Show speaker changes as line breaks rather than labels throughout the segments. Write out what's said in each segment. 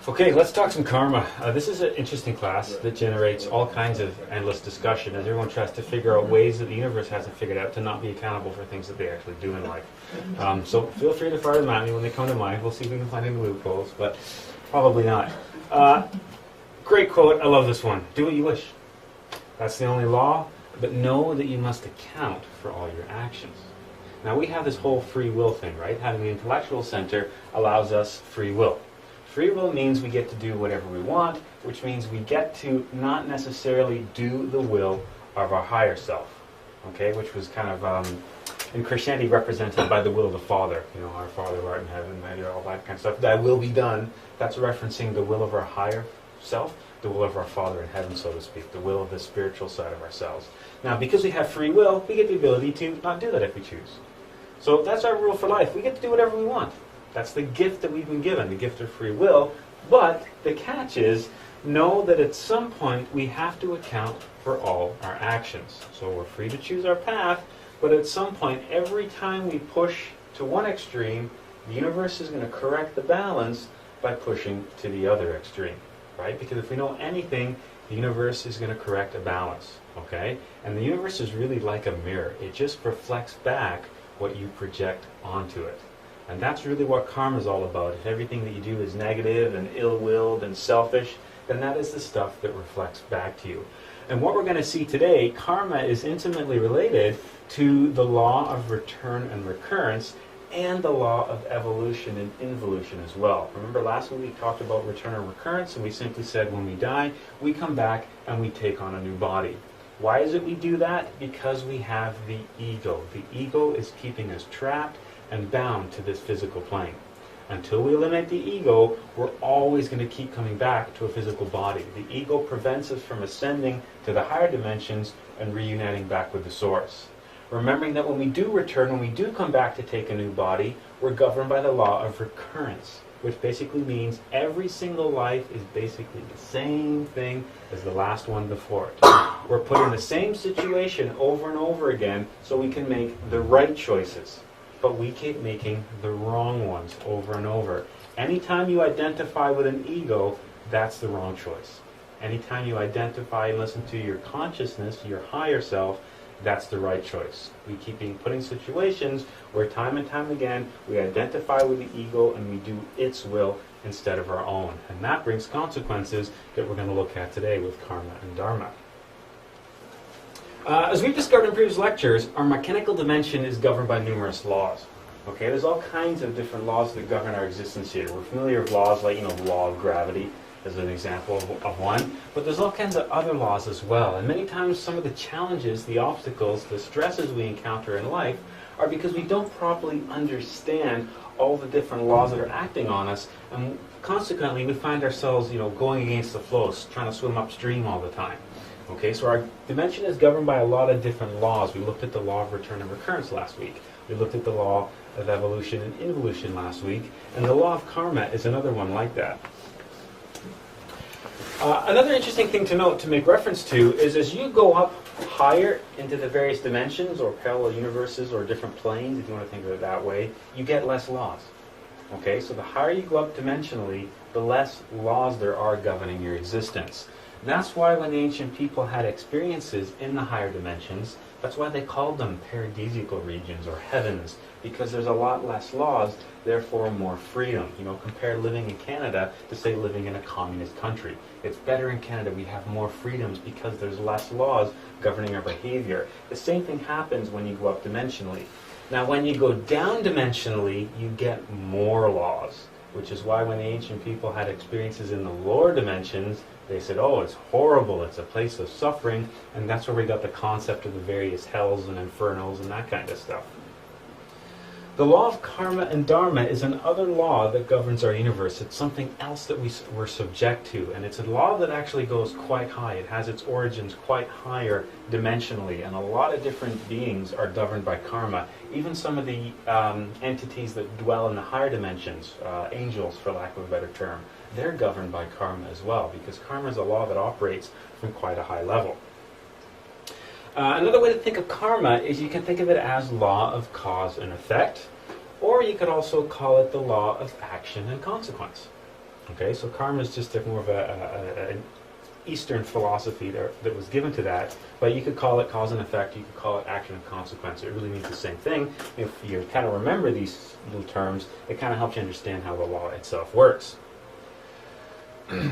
Okay, let's talk some karma. This is an interesting class that generates all kinds of endless discussion as everyone tries to figure out ways that the universe hasn't figured out to not be accountable for things that they actually do in life. So feel free to fire them at me when they come to mind. We'll see if we can find any loopholes, but probably not. Great quote. I love this one. Do what you wish. That's the only law, but know that you must account for all your actions. Now we have this whole free will thing, right? Having the intellectual center allows us free will. Free will means we get to do whatever we want, which means we get to not necessarily do the will of our higher self, okay? Which was kind of, in Christianity, represented by the will of the Father. You know, our Father who art in heaven, all that kind of stuff. Thy will be done. That's referencing the will of our higher self, the will of our Father in heaven, so to speak, the will of the spiritual side of ourselves. Now, because we have free will, we get the ability to not do that if we choose. So that's our rule for life. We get to do whatever we want. That's the gift that we've been given, the gift of free will. But the catch is, know that at some point we have to account for all our actions. So we're free to choose our path, but at some point, every time we push to one extreme, the universe is going to correct the balance by pushing to the other extreme, right? Because if we know anything, the universe is going to correct a balance, okay? And the universe is really like a mirror. It just reflects back what you project onto it. And that's really what karma is all about. If everything that you do is negative and ill-willed and selfish, then that is the stuff that reflects back to you. And what we're going to see today, karma is intimately related to the law of return and recurrence and the law of evolution and involution as well. Remember last week we talked about return and recurrence, and we simply said when we die, we come back and we take on a new body. Why is it we do that? Because we have the ego. The ego is keeping us trapped and bound to this physical plane. Until we eliminate the ego, we're always going to keep coming back to a physical body. The ego prevents us from ascending to the higher dimensions and reuniting back with the source. Remembering that when we do return, when we do come back to take a new body, we're governed by the law of recurrence, which basically means every single life is basically the same thing as the last one before it. We're put in the same situation over and over again so we can make the right choices. But we keep making the wrong ones over and over. Anytime you identify with an ego, that's the wrong choice. Anytime you identify and listen to your consciousness, your higher self, that's the right choice. We keep being put in situations where time and time again we identify with the ego and we do its will instead of our own. And that brings consequences that we're going to look at today with karma and dharma. As we've discovered in previous lectures, our mechanical dimension is governed by numerous laws. Okay, there's all kinds of different laws that govern our existence here. We're familiar with laws like, the law of gravity as an example of one, but there's all kinds of other laws as well. And many times some of the challenges, the obstacles, the stresses we encounter in life are because we don't properly understand all the different laws that are acting on us, and consequently we find ourselves, going against the flow, trying to swim upstream all the time. Okay, so our dimension is governed by a lot of different laws. We looked at the law of return and recurrence last week. We looked at the law of evolution and involution last week. And the law of karma is another one like that. Another interesting thing to note, to make reference to, is as you go up higher into the various dimensions or parallel universes or different planes, if you want to think of it that way, you get less laws. Okay, so the higher you go up dimensionally, the less laws there are governing your existence. That's why when the ancient people had experiences in the higher dimensions, that's why they called them paradisiacal regions or heavens, because there's a lot less laws, therefore more freedom. Compare living in Canada to, say, living in a communist country. It's better in Canada. We have more freedoms because there's less laws governing our behavior. The same thing happens when you go up dimensionally. Now, when you go down dimensionally, you get more laws, which is why when the ancient people had experiences in the lower dimensions, they said, oh, it's horrible, it's a place of suffering, and that's where we got the concept of the various hells and infernos and that kind of stuff. The law of karma and dharma is another law that governs our universe. It's something else that we're subject to, and it's a law that actually goes quite high. It has its origins quite higher dimensionally, and a lot of different beings are governed by karma. Even some of the entities that dwell in the higher dimensions, angels for lack of a better term, they're governed by karma as well, because karma is a law that operates from quite a high level. Another way to think of karma is you can think of it as law of cause and effect, or you could also call it the law of action and consequence. Okay, so karma is just more of an Eastern philosophy that was given to that, but you could call it cause and effect, you could call it action and consequence. It really means the same thing. If you kind of remember these little terms, it kind of helps you understand how the law itself works.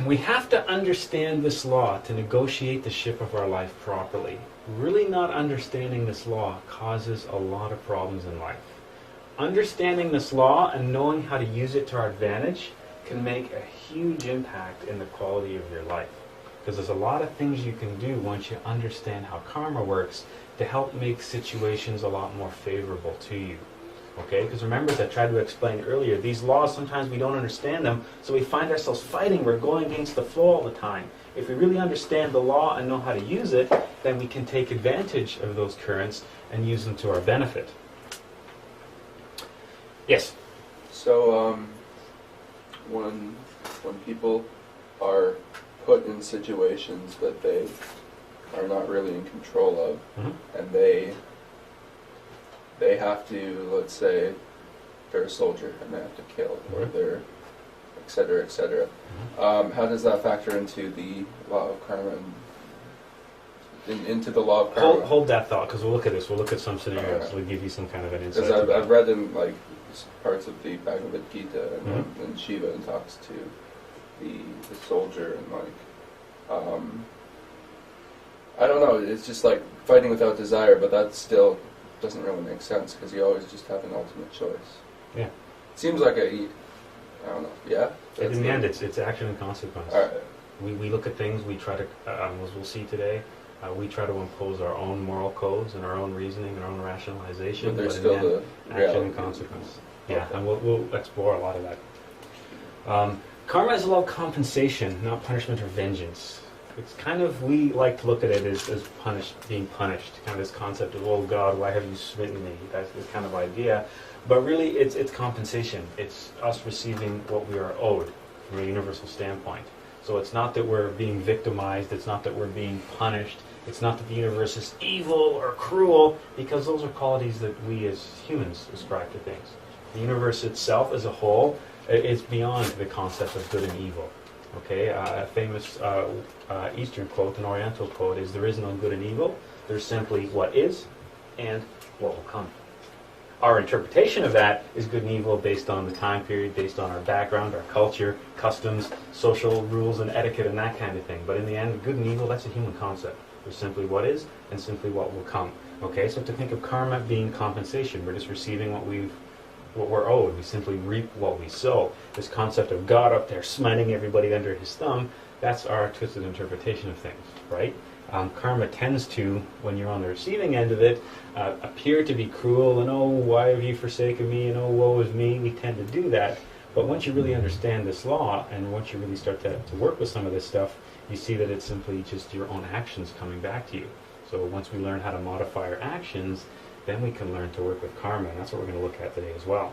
We have to understand this law to negotiate the ship of our life properly. Really not understanding this law causes a lot of problems in life. Understanding this law and knowing how to use it to our advantage can make a huge impact in the quality of your life. Because there's a lot of things you can do once you understand how karma works to help make situations a lot more favorable to you. Okay? Because remember, as I tried to explain earlier, these laws, sometimes we don't understand them, so we find ourselves fighting. We're going against the flow all the time. If we really understand the law and know how to use it, then we can take advantage of those currents and use them to our benefit. Yes?
So, when people are put in situations that they are not really in control of, and they have to, let's say, they're a soldier and they have to kill, or they're, et cetera, et cetera. How does that factor into the law of karma and into the law of karma?
Hold that thought, because we'll look at this. We'll look at some scenarios. We'll give you some kind of an insight.
Because I've read in like parts of the Bhagavad Gita, and Shiva talks to the soldier, and like, I don't know, it's just like fighting without desire, but that still doesn't really make sense, because you always just have an ultimate choice.
Yeah.
It seems like I don't know, yeah?
In the end, it's action and consequence.
All right.
We look at things, we try to, as we'll see today, we try to impose our own moral codes and our own reasoning and our own rationalization.
But there's
in
still
the end,
the
action
reality.
and consequence. Yeah,
Okay.
and we'll explore a lot of that. Karma is a lot of compensation, not punishment or vengeance. It's kind of, we like to look at it as being punished, kind of this concept of, oh God, why have you smitten me? That's this kind of idea. But really, it's compensation. It's us receiving what we are owed from a universal standpoint. So it's not that we're being victimized, it's not that we're being punished, it's not that the universe is evil or cruel, because those are qualities that we as humans ascribe to things. The universe itself as a whole is beyond the concept of good and evil. Okay, a famous Eastern quote, an Oriental quote, is there is no good and evil, there's simply what is and what will come. Our interpretation of that is good and evil based on the time period, based on our background, our culture, customs, social rules and etiquette and that kind of thing. But in the end, good and evil, that's a human concept. There's simply what is and simply what will come. Okay, so to think of karma being compensation, we're just receiving what we're owed. We simply reap what we sow. This concept of God up there smiting everybody under his thumb, that's our twisted interpretation of things, right? Karma tends to, when you're on the receiving end of it, appear to be cruel and, oh, why have you forsaken me, and oh, woe is me. We tend to do that. But once you really understand this law, and once you really start to work with some of this stuff, you see that it's simply just your own actions coming back to you. So once we learn how to modify our actions, then we can learn to work with karma, and that's what we're going to look at today as well.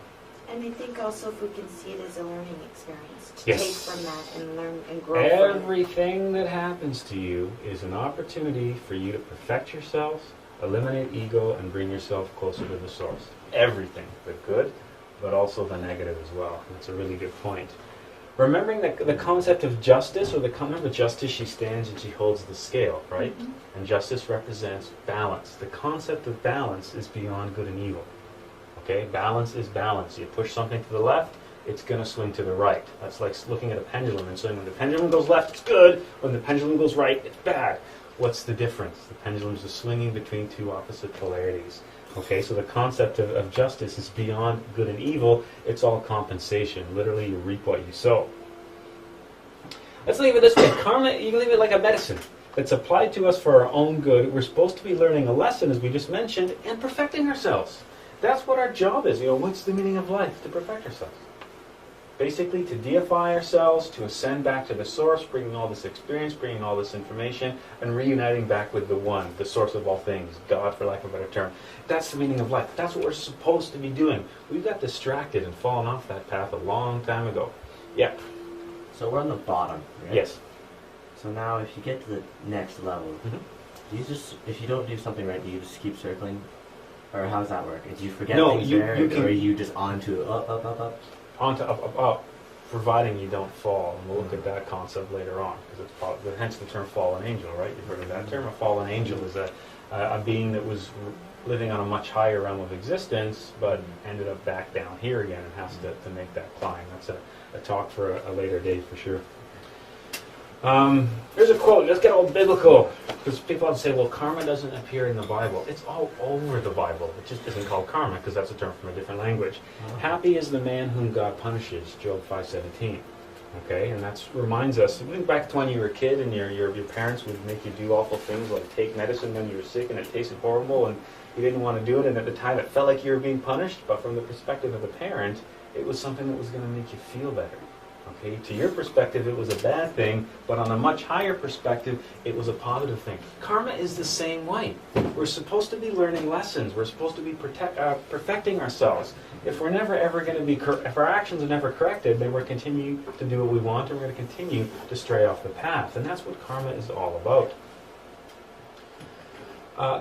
And I think also if we can see it as a learning experience, to
Yes.
take from that and learn and grow from it.
Everything that happens to you is an opportunity for you to perfect yourself, eliminate ego, and bring yourself closer to the source. Everything, the good, but also the negative as well. That's a really good point. Remembering the concept of justice, or remember justice, she stands and she holds the scale, right?
Mm-hmm.
And justice represents balance. The concept of balance is beyond good and evil. Okay, balance is balance. You push something to the left, it's going to swing to the right. That's like looking at a pendulum and saying when the pendulum goes left, it's good. When the pendulum goes right, it's bad. What's the difference? The pendulum is swinging between two opposite polarities. Okay, so the concept of justice is beyond good and evil. It's all compensation. Literally, you reap what you sow. Let's leave it this way. Karma, you can leave it like a medicine that's applied to us for our own good. We're supposed to be learning a lesson, as we just mentioned, and perfecting ourselves. That's what our job is. What's the meaning of life? To perfect ourselves. Basically, to deify ourselves, to ascend back to the source, bringing all this experience, bringing all this information, and reuniting back with the one, the source of all things, God, for lack of a better term. That's the meaning of life. That's what we're supposed to be doing. We got distracted and fallen off that path a long time ago. Yeah.
So we're on the bottom, right?
Yes.
So now if you get to the next level,
Mm-hmm.
do you just, if you don't do something right, do you just keep circling? Or how does that work? Do you forget
No,
things
you
there,
can-
or are you just on to up?
On to up, up, up. providing you don't fall. And we'll look at that concept later on, because hence the term fallen angel, right? You've heard of that term. A fallen angel is a being that was living on a much higher realm of existence, but ended up back down here again and has to make that climb. That's a talk for a later day for sure. Here's a quote. Let's get all biblical, because people have to say, well, karma doesn't appear in the Bible. It's all over the Bible. It just isn't called karma, because that's a term from a different language. Happy is the man whom God punishes, Job 5:17. Okay, and that reminds us, think back to when you were a kid and your parents would make you do awful things like take medicine when you were sick and it tasted horrible and you didn't want to do it, and at the time it felt like you were being punished, but from the perspective of the parent, it was something that was going to make you feel better. Okay, to your perspective, it was a bad thing, but on a much higher perspective, it was a positive thing. Karma is the same way. We're supposed to be learning lessons. We're supposed to be perfecting ourselves. If we're never ever going to be, if our actions are never corrected, then we're continuing to do what we want, and we're going to continue to stray off the path. And that's what karma is all about.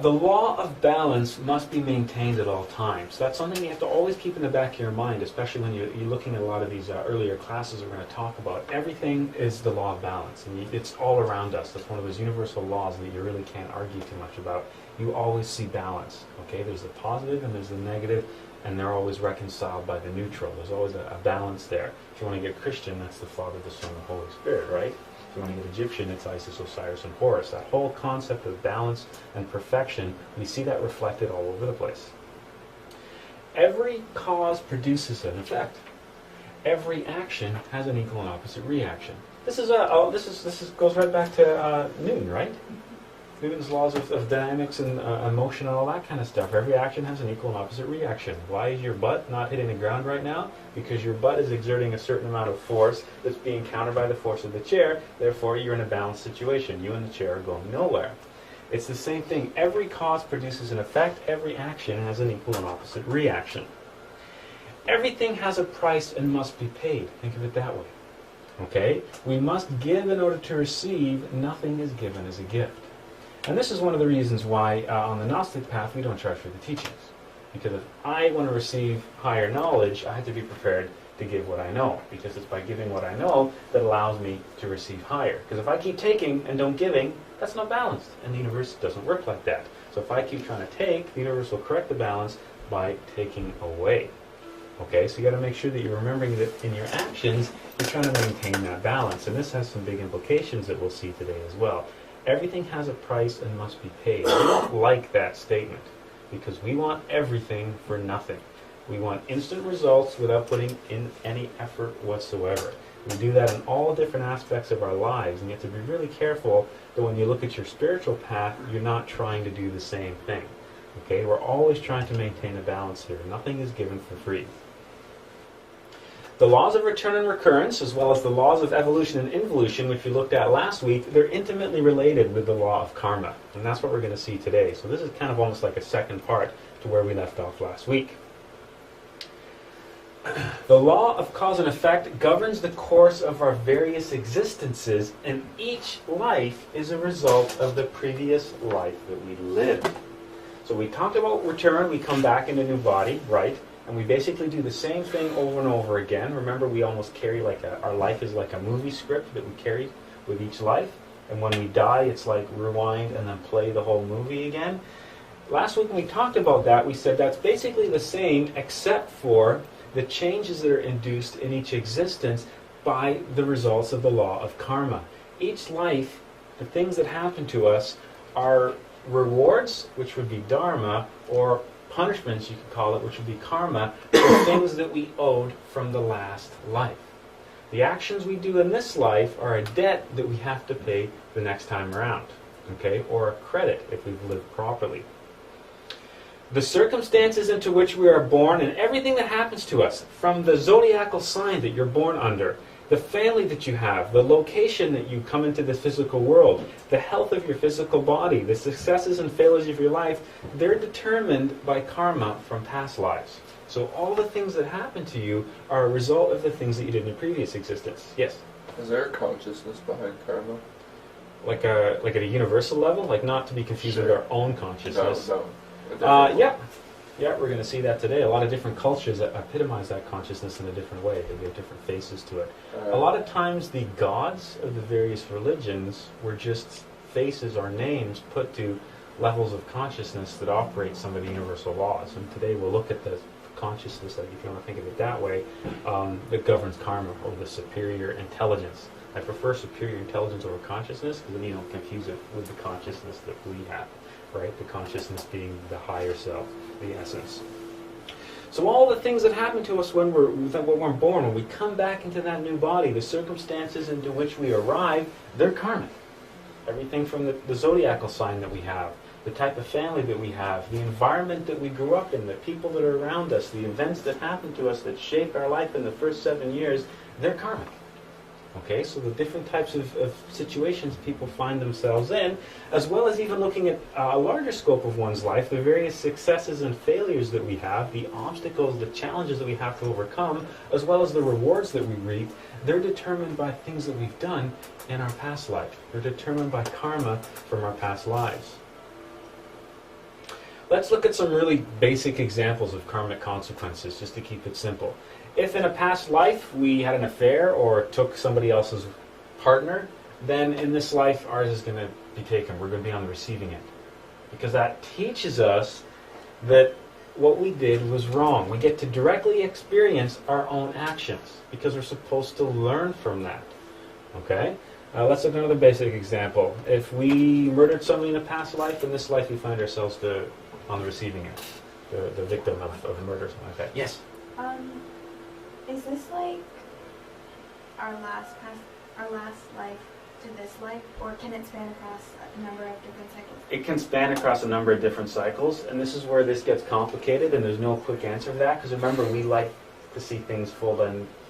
The law of balance must be maintained at all times. That's something you have to always keep in the back of your mind, especially when you're looking at a lot of these earlier classes we're going to talk about. Everything is the law of balance, and it's all around us. That's one of those universal laws that you really can't argue too much about. You always see balance. Okay, there's the positive and there's the negative, and they're always reconciled by the neutral. There's always a balance there. If you want to get Christian, that's the Father, the Son, and the Holy Spirit, right? If you want to get Egyptian, it's Isis, Osiris, and Horus. That whole concept of balance and perfection, we see that reflected all over the place. Every cause produces an effect. Every action has an equal and opposite reaction. This goes right back to Newton, right? Newton's laws of dynamics and emotion and all that kind of stuff. Every action has an equal and opposite reaction. Why is your butt not hitting the ground right now? Because your butt is exerting a certain amount of force that's being countered by the force of the chair. Therefore, you're in a balanced situation. You and the chair are going nowhere. It's the same thing. Every cause produces an effect. Every action has an equal and opposite reaction. Everything has a price and must be paid. Think of it that way. Okay? We must give in order to receive. Nothing is given as a gift. And this is one of the reasons why on the Gnostic path we don't charge for the teachings. Because if I want to receive higher knowledge, I have to be prepared to give what I know. Because it's by giving what I know that allows me to receive higher. Because if I keep taking and don't giving, that's not balanced. And the universe doesn't work like that. So if I keep trying to take, the universe will correct the balance by taking away. Okay, so you got to make sure that you're remembering that in your actions, you're trying to maintain that balance. And this has some big implications that we'll see today as well. Everything has a price and must be paid. We don't like that statement because we want everything for nothing. We want instant results without putting in any effort whatsoever. We do that in all different aspects of our lives, and you have to be really careful that when you look at your spiritual path, you're not trying to do the same thing. Okay? We're always trying to maintain a balance here. Nothing is given for free. The laws of return and recurrence, as well as the laws of evolution and involution, which we looked at last week, they're intimately related with the law of karma. And that's what we're going to see today. So this is kind of almost like a second part to where we left off last week. The law of cause and effect governs the course of our various existences, and each life is a result of the previous life that we lived. So we talked about return, we come back in a new body, right? And we basically do the same thing over and over again. Remember, we almost carry our life is like a movie script that we carry with each life. And when we die, it's like rewind and then play the whole movie again. Last week when we talked about that, we said that's basically the same except for the changes that are induced in each existence by the results of the law of karma. Each life, the things that happen to us are rewards, which would be dharma, or punishments, you could call it, which would be karma, for things that we owed from the last life. The actions we do in this life are a debt that we have to pay the next time around, okay, or a credit if we've lived properly. The circumstances into which we are born and everything that happens to us, from the zodiacal sign that you're born under, the family that you have, the location that you come into the physical world, the health of your physical body, the successes and failures of your life, they're determined by karma from past lives. So all the things that happen to you are a result of the things that you did in a previous existence. Yes?
Is there a consciousness behind karma?
Like at a universal level? Like not to be confused with our own consciousness.
No.
Yeah. Yeah, we're going to see that today. A lot of different cultures epitomize that consciousness in a different way. They give different faces to it. A lot of times the gods of the various religions were just faces or names put to levels of consciousness that operate some of the universal laws. And today we'll look at the consciousness, like if you want to think of it that way, that governs karma, or the superior intelligence. I prefer superior intelligence over consciousness because then you don't confuse it with the consciousness that we have, right? The consciousness being the higher self, the essence. So all the things that happen to us when we're born, when we come back into that new body, the circumstances into which we arrive, they're karmic. Everything from the zodiacal sign that we have, the type of family that we have, the environment that we grew up in, the people that are around us, the events that happen to us that shape our life in the first 7 years, they're karmic. Okay, so the different types of situations people find themselves in, as well as even looking at a larger scope of one's life, the various successes and failures that we have, the obstacles, the challenges that we have to overcome, as well as the rewards that we reap, they're determined by things that we've done in our past life. They're determined by karma from our past lives. Let's look at some really basic examples of karmic consequences, just to keep it simple. If in a past life we had an affair or took somebody else's partner, then in this life ours is going to be taken. We're going to be on the receiving end. Because that teaches us that what we did was wrong. We get to directly experience our own actions because we're supposed to learn from that. Okay? Let's look at another basic example. If we murdered somebody in a past life, in this life we find ourselves on the receiving end, the victim of murder or something like that. Yes?
Is this like our last life to this life, or can it span across a number of different cycles?
It can span across a number of different cycles, and this is where this gets complicated, and there's no quick answer to that, because remember, we like to see things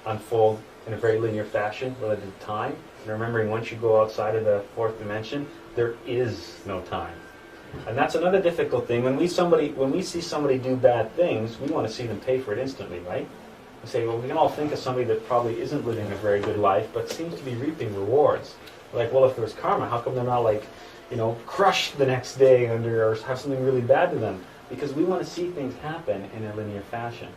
unfold in a very linear fashion related to time. And remembering, once you go outside of the fourth dimension, there is no time. And that's another difficult thing. When we see somebody do bad things, we want to see them pay for it instantly, right? We say, well, we can all think of somebody that probably isn't living a very good life, but seems to be reaping rewards. Like, well, if there's karma, how come they're not crushed the next day or have something really bad to them? Because we want to see things happen in a linear fashion.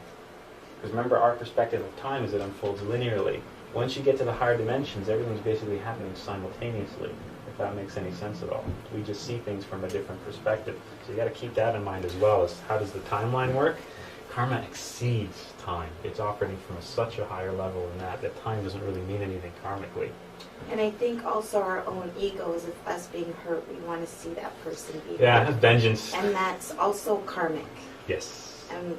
Because remember, our perspective of time is it unfolds linearly. Once you get to the higher dimensions, everything's basically happening simultaneously, if that makes any sense at all. We just see things from a different perspective. So you got to keep that in mind as well, as how does the timeline work? Karma exceeds time. It's operating from such a higher level than that time doesn't really mean anything karmically.
And I think also our own egos, if us being hurt, we want to see that person be
Yeah,
hurt.
vengeance.
And that's also karmic.
Yes.
And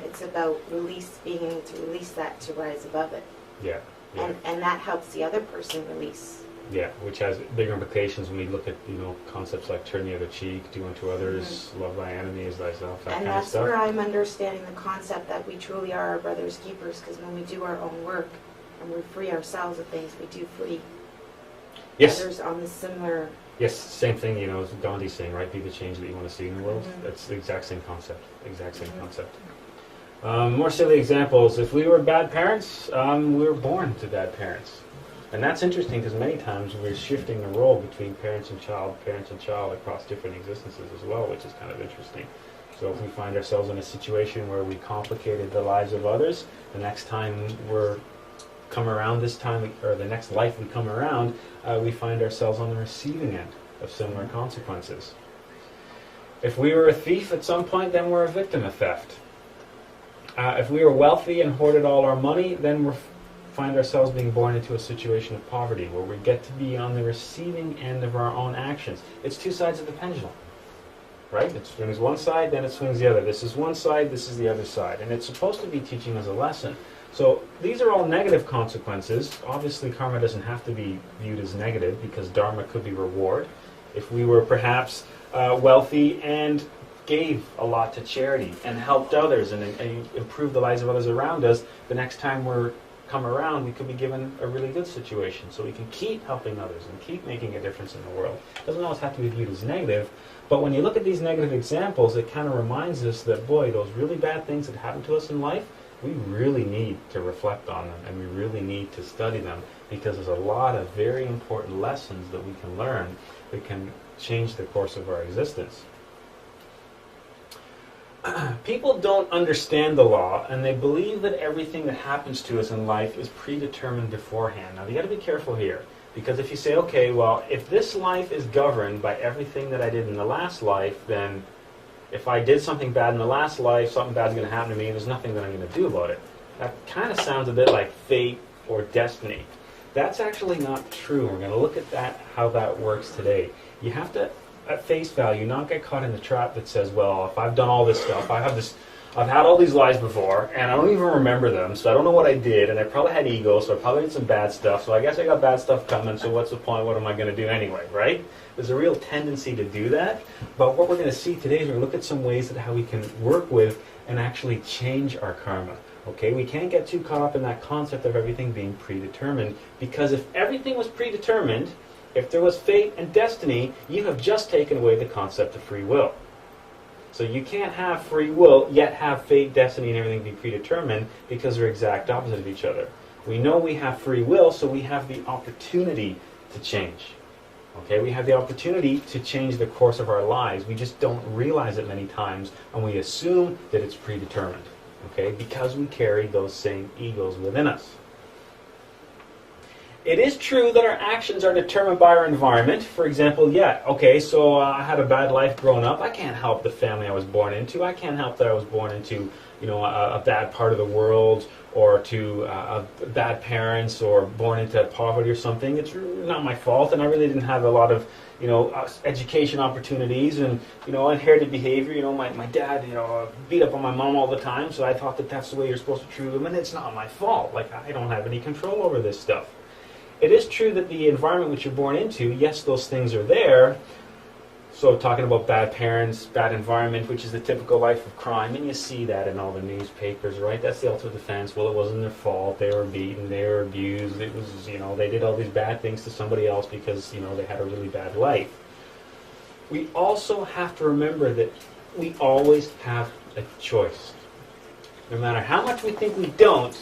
it's about being able to release that to rise above it.
Yeah. Yeah.
And that helps the other person release.
Yeah, which has bigger implications when we look at concepts like turn the other cheek, do unto others, love thy enemy as thyself, that
And
kind of
that's
stuff.
where I'm understanding the concept that we truly are our brother's keepers, because when we do our own work and we free ourselves of things, we do free
Yes.
others on the similar.
Yes, same thing, as Gandhi's saying, right? Be the change that you want to see in the world.
Mhm.
That's the exact same concept. Exact same concept. More silly examples. If we were bad parents, we were born to bad parents. And that's interesting because many times we're shifting the role between parents and child across different existences as well, which is kind of interesting. So if we find ourselves in a situation where we complicated the lives of others, the next time we're come around this time, or the next life we come around, we find ourselves on the receiving end of similar consequences. If we were a thief at some point, then we're a victim of theft. If we were wealthy and hoarded all our money, then we find ourselves being born into a situation of poverty, where we get to be on the receiving end of our own actions. It's two sides of the pendulum, right? It swings one side, then it swings the other. This is one side, this is the other side. And it's supposed to be teaching us a lesson. So these are all negative consequences. Obviously, karma doesn't have to be viewed as negative, because dharma could be reward. If we were perhaps wealthy and gave a lot to charity and helped others and improved the lives of others around us, the next time we're come around, we could be given a really good situation, so we can keep helping others and keep making a difference in the world. It doesn't always have to be viewed as negative, but when you look at these negative examples, it kind of reminds us that, boy, those really bad things that happen to us in life, we really need to reflect on them, and we really need to study them, because there's a lot of very important lessons that we can learn that can change the course of our existence. people don't understand the law, and they believe that everything that happens to us in life is predetermined beforehand. Now, you got to be careful here, because if you say, okay, well, if this life is governed by everything that I did in the last life, then if I did something bad in the last life, something bad's going to happen to me, and there's nothing that I'm going to do about it. That kind of sounds a bit like fate or destiny. That's actually not true. We're going to look at that, how that works today. You have to, at face value, not get caught in the trap that says, well, if I've done all this stuff, I've had all these lives before, and I don't even remember them, so I don't know what I did, and I probably had ego, so I probably did some bad stuff, so I guess I got bad stuff coming, so what's the point? What am I going to do anyway, right? There's a real tendency to do that, but what we're going to see today is we're going to look at some ways that how we can work with and actually change our karma. Okay, we can't get too caught up in that concept of everything being predetermined, because if everything was predetermined, if there was fate and destiny, you have just taken away the concept of free will. So you can't have free will, yet have fate, destiny, and everything be predetermined, because they're exact opposite of each other. We know we have free will, so we have the opportunity to change. Okay, we have the opportunity to change the course of our lives. We just don't realize it many times, and we assume that it's predetermined. Okay, because we carry those same egos within us. It is true that our actions are determined by our environment. For example, so I had a bad life growing up. I can't help the family I was born into. I can't help that I was born into, a bad part of the world, or to bad parents, or born into poverty or something. It's not my fault, and I really didn't have a lot of, education opportunities, and, inherited behavior. My dad, beat up on my mom all the time, so I thought that that's the way you're supposed to treat them, and it's not my fault. Like, I don't have any control over this stuff. It is true that the environment which you're born into, yes, those things are there. So talking about bad parents, bad environment, which is the typical life of crime, and you see that in all the newspapers, right? That's the ultimate defense. Well, it wasn't their fault. They were beaten. They were abused. It was, they did all these bad things to somebody else because, they had a really bad life. We also have to remember that we always have a choice. No matter how much we think we don't,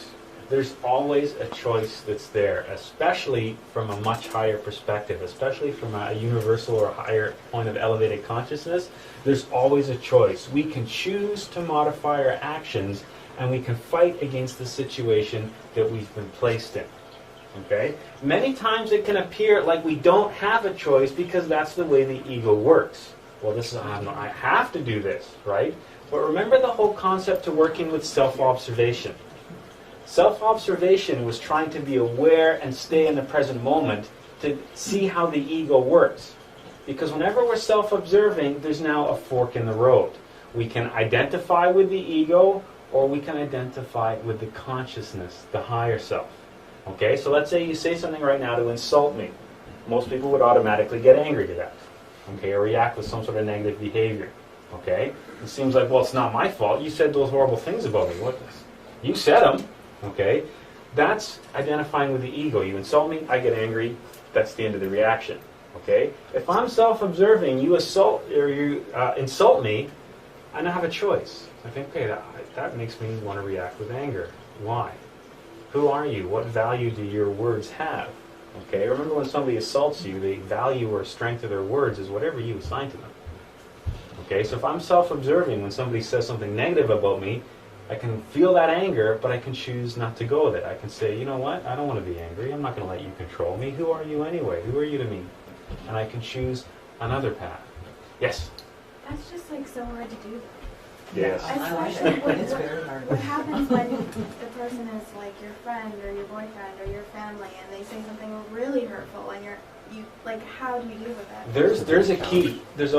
there's always a choice that's there, especially from a much higher perspective, especially from a universal or higher point of elevated consciousness. There's always a choice. We can choose to modify our actions, and we can fight against the situation that we've been placed in. Okay? Many times it can appear like we don't have a choice because that's the way the ego works. Well, I have to do this, right? But remember the whole concept to working with self-observation. Self-observation was trying to be aware and stay in the present moment to see how the ego works. Because whenever we're self-observing, there's now a fork in the road. We can identify with the ego, or we can identify with the consciousness, the higher self. Okay, so let's say you say something right now to insult me. Most people would automatically get angry to that. Okay, or react with some sort of negative behavior. Okay, it seems like, well, it's not my fault. You said those horrible things about me. What? You said them. Okay, that's identifying with the ego. You insult me, I get angry. That's the end of the reaction. Okay, if I'm self-observing, you insult me, I now have a choice. I think, okay, that makes me want to react with anger. Why? Who are you? What value do your words have? Okay, remember when somebody assaults you, the value or strength of their words is whatever you assign to them. Okay, so if I'm self-observing, when somebody says something negative about me, I can feel that anger, but I can choose not to go with it. I can say, you know what? I don't want to be angry. I'm not going to let you control me. Who are you anyway? Who are you to me? And I can choose another path. Yes?
That's just so hard to do.
Yes.
Especially
It's very hard.
what happens when the person is your friend or your boyfriend or your family, and they say something really hurtful, and how do you deal with that?
There's a key. This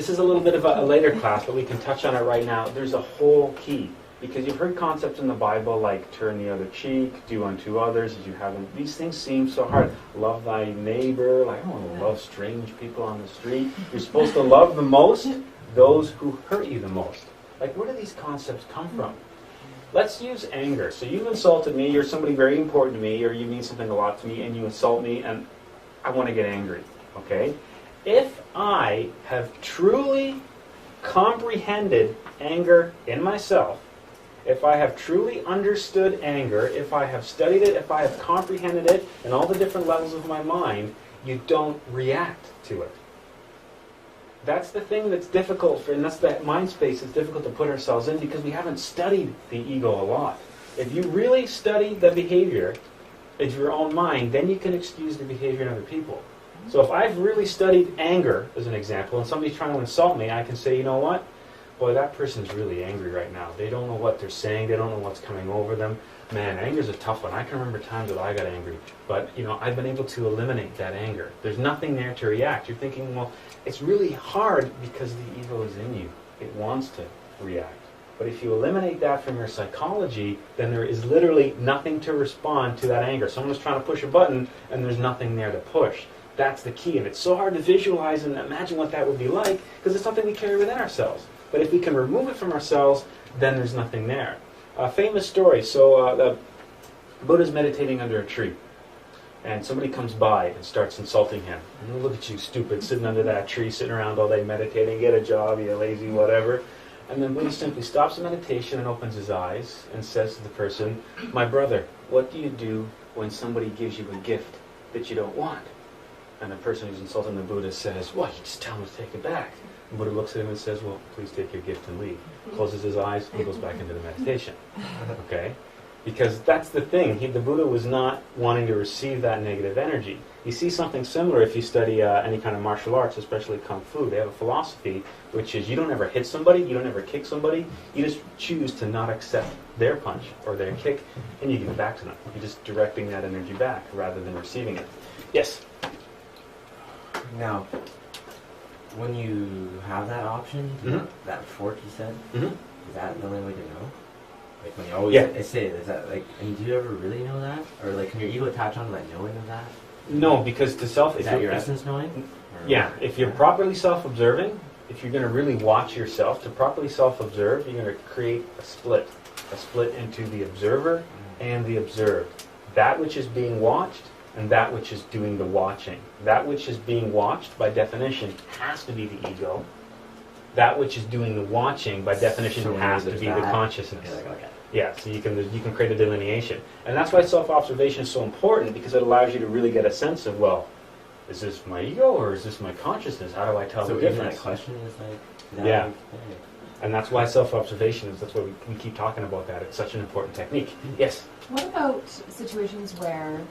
is a little bit of a later class, but we can touch on it right now. There's a whole key. Because you've heard concepts in the Bible like turn the other cheek, do unto others as you have them. These things seem so hard. Love thy neighbor. I don't want to love strange people on the street. You're supposed to love the most those who hurt you the most. Where do these concepts come from? Let's use anger. So you've insulted me, you're somebody very important to me, or you mean something a lot to me, and you insult me, and I want to get angry. Okay? If I have truly comprehended anger in myself, if I have truly understood anger, if I have studied it, if I have comprehended it in all the different levels of my mind, you don't react to it. That's the thing that's difficult and that's that mind space that's difficult to put ourselves in because we haven't studied the ego a lot. If you really study the behavior of your own mind, then you can excuse the behavior in other people. So if I've really studied anger, as an example, and somebody's trying to insult me, I can say, you know what? Boy, that person's really angry right now. They don't know what they're saying. They don't know what's coming over them. Man, anger's a tough one. I can remember times that I got angry. But, I've been able to eliminate that anger. There's nothing there to react. You're thinking, well, it's really hard because the ego is in you. It wants to react. But if you eliminate that from your psychology, then there is literally nothing to respond to that anger. Someone's trying to push a button, and there's nothing there to push. That's the key. And it's so hard to visualize and imagine what that would be like because it's something we carry within ourselves. But if we can remove it from ourselves, then there's nothing there. A famous story. So the Buddha's meditating under a tree. And somebody comes by and starts insulting him. And look at you, stupid, sitting under that tree, sitting around all day meditating. Get a job, you lazy, whatever. And then Buddha simply stops the meditation and opens his eyes and says to the person, my brother, what do you do when somebody gives you a gift that you don't want? And the person who's insulting the Buddha says, well, you just tell him to take it back. And Buddha looks at him and says, well, please take your gift and leave. Closes his eyes and goes back into the meditation. Okay? Because that's the thing. The Buddha was not wanting to receive that negative energy. You see something similar if you study any kind of martial arts, especially Kung Fu. They have a philosophy which is you don't ever hit somebody, you don't ever kick somebody, you just choose to not accept their punch or their kick, and you give it back to them. You're just directing that energy back rather than receiving it. Yes?
Now, when you have that option, that fork you said, is that the only way to know? Like when you always say it, is that like, and do you ever really know that? Or like can your ego attach on to that knowing of that?
No, because to self...
Is that your essence knowing?
Yeah, if you're properly self-observing, if you're going to really watch yourself, to properly self-observe, you're going to create a split into the observer and the observed. That which is being watched and that which is doing the watching. That which is being watched, by definition, has to be the ego. That which is doing the watching, by definition, has to be the consciousness.
Okay.
Yeah, so you can create a delineation. And that's why self-observation is so important, because it allows you to really get a sense of, well, is this my ego or is this my consciousness? How do I tell the difference?
That question is like...
Yeah. And that's why self-observation is, that's why we keep talking about that. It's such an important technique. Yes?
What about situations where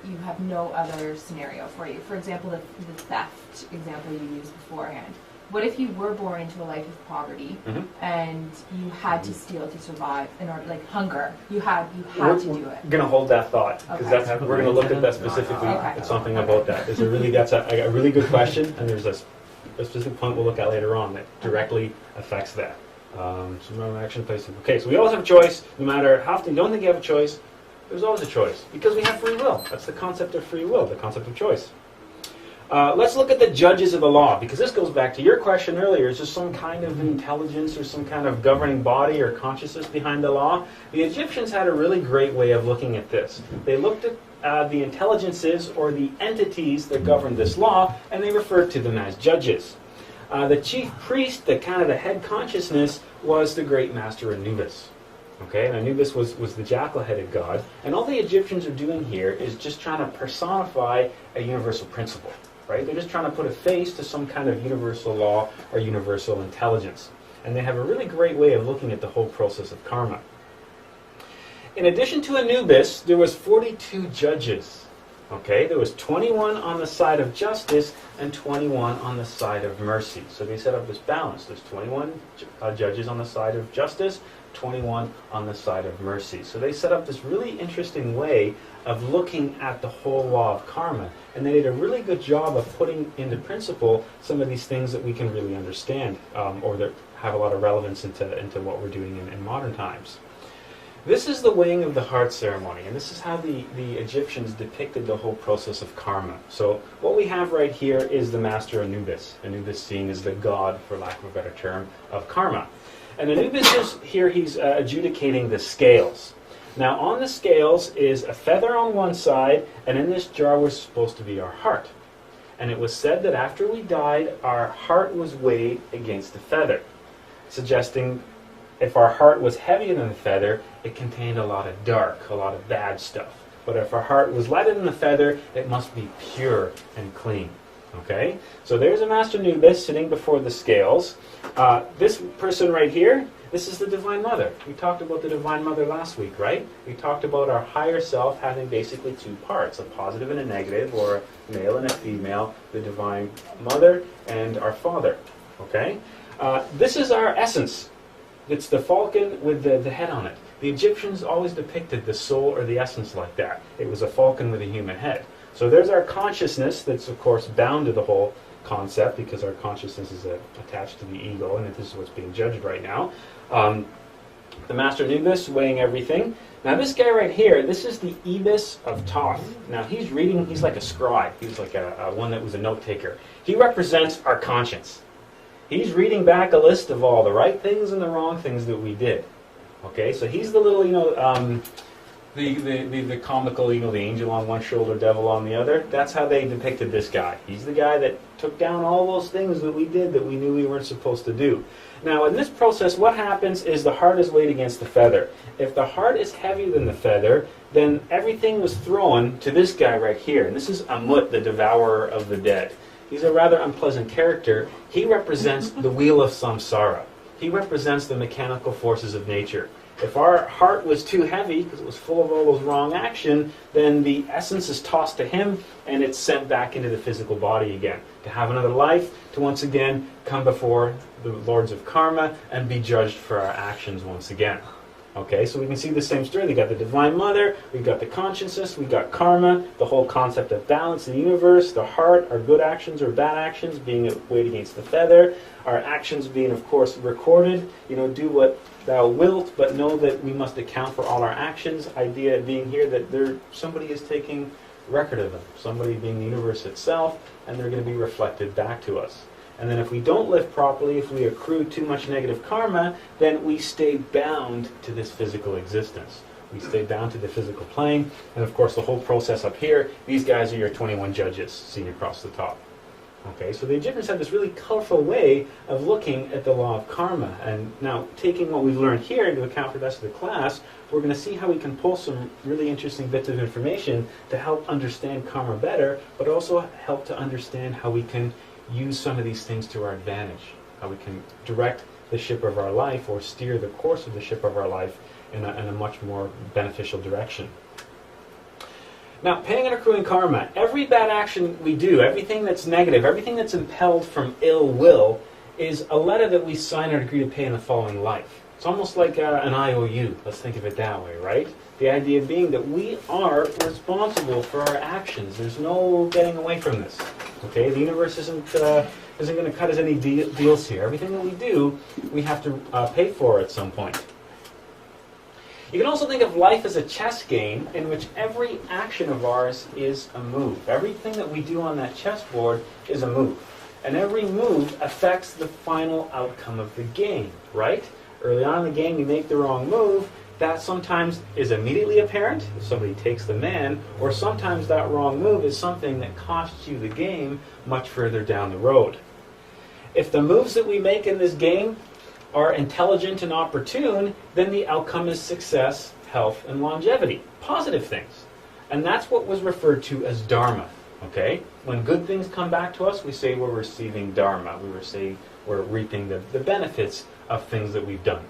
you have no other scenario for you? For example, the theft example you used beforehand. What if you were born into a life of poverty and you had to steal to survive in order, like hunger? You had to do it.
We're going to hold that thought because we're going to look at that specifically. It's something about that. That's a really good question, and there's a specific point we'll look at later on that directly affects that. Some action placing. Okay, so we always have a choice, no matter how often you don't think you have a choice. There's always a choice because we have free will. That's the concept of free will, the concept of choice. Let's look at the judges of the law, because this goes back to your question earlier. Is there some kind of intelligence or some kind of governing body or consciousness behind the law? The Egyptians had a really great way of looking at this. They looked at the intelligences or the entities that govern this law, and they referred to them as judges. The chief priest, the head consciousness, was the great master Anubis. Okay, and Anubis was the jackal-headed god, and all the Egyptians are doing here is just trying to personify a universal principle. Right? They're just trying to put a face to some kind of universal law or universal intelligence. And they have a really great way of looking at the whole process of karma. In addition to Anubis, there was 42 judges. Okay? There was 21 on the side of justice and 21 on the side of mercy. So they set up this balance. There's 21 judges on the side of justice, 21 on the side of mercy. So they set up this really interesting way of looking at the whole law of karma. And they did a really good job of putting into principle some of these things that we can really understand, or that have a lot of relevance into what we're doing in modern times. This is the weighing of the heart ceremony, and this is how the Egyptians depicted the whole process of karma. So what we have right here is the master Anubis. Anubis seen as the god, for lack of a better term, of karma. And Anubis is here, he's adjudicating the scales. Now on the scales is a feather on one side, and in this jar was supposed to be our heart. And it was said that after we died, our heart was weighed against the feather, suggesting if our heart was heavier than the feather, it contained a lot of dark, a lot of bad stuff. But if our heart was lighter than the feather, it must be pure and clean. Okay, so there's a Master Nubis sitting before the scales. This person right here, this is the Divine Mother. We talked about the Divine Mother last week, right? We talked about our higher self having basically two parts, a positive and a negative, or a male and a female, the Divine Mother and our Father. Okay, this is our essence. It's the falcon with the head on it. The Egyptians always depicted the soul or the essence like that. It was a falcon with a human head. So there's our consciousness that's, of course, bound to the whole concept because our consciousness is attached to the ego, and this is what's being judged right now. The Master Nubis weighing everything. Now this guy right here, this is the Ibis of Thoth. Now he's reading, he's like a scribe. He's like a one that was a note taker. He represents our conscience. He's reading back a list of all the right things and the wrong things that we did. Okay, so he's the little, the comical, the angel on one shoulder, devil on the other. That's how they depicted this guy. He's the guy that took down all those things that we did that we knew we weren't supposed to do. Now, in this process, what happens is the heart is weighed against the feather. If the heart is heavier than the feather, then everything was thrown to this guy right here. And this is Amut, the devourer of the dead. He's a rather unpleasant character. He represents the wheel of samsara. He represents the mechanical forces of nature. If our heart was too heavy, because it was full of all those wrong action, then the essence is tossed to him, and it's sent back into the physical body again, to have another life, to once again come before the lords of karma and be judged for our actions once again. Okay, so we can see the same story. We got the Divine Mother, we've got the consciousness, we've got karma, the whole concept of balance in the universe, the heart, our good actions or bad actions being weighed against the feather, our actions being, of course, recorded. Do what thou wilt, but know that we must account for all our actions. Idea being here that somebody is taking record of them, somebody being the universe itself, and they're going to be reflected back to us. And then if we don't live properly, if we accrue too much negative karma, then we stay bound to this physical existence. We stay bound to the physical plane. And of course, the whole process up here, these guys are your 21 judges seen across the top. Okay, so the Egyptians had this really colorful way of looking at the law of karma. And now, taking what we've learned here into account for the rest of the class, we're going to see how we can pull some really interesting bits of information to help understand karma better, but also help to understand how we can use some of these things to our advantage, how we can direct the ship of our life or steer the course of the ship of our life in a much more beneficial direction. Now, paying and accruing karma, every bad action we do, everything that's negative, everything that's impelled from ill will, is a letter that we sign or agree to pay in the following life. It's almost like an IOU. Let's think of it that way, right? The idea being that we are responsible for our actions. There's no getting away from this. Okay, the universe isn't going to cut us any deals here. Everything that we do, we have to pay for at some point. You can also think of life as a chess game in which every action of ours is a move. Everything that we do on that chessboard is a move. And every move affects the final outcome of the game, right? Early on in the game, you make the wrong move. That sometimes is immediately apparent if somebody takes the man, or sometimes that wrong move is something that costs you the game much further down the road. If the moves that we make in this game are intelligent and opportune, then the outcome is success, health, and longevity. Positive things. And that's what was referred to as Dharma. Okay? When good things come back to us, we say we're receiving Dharma. We're reaping the benefits of things that we've done.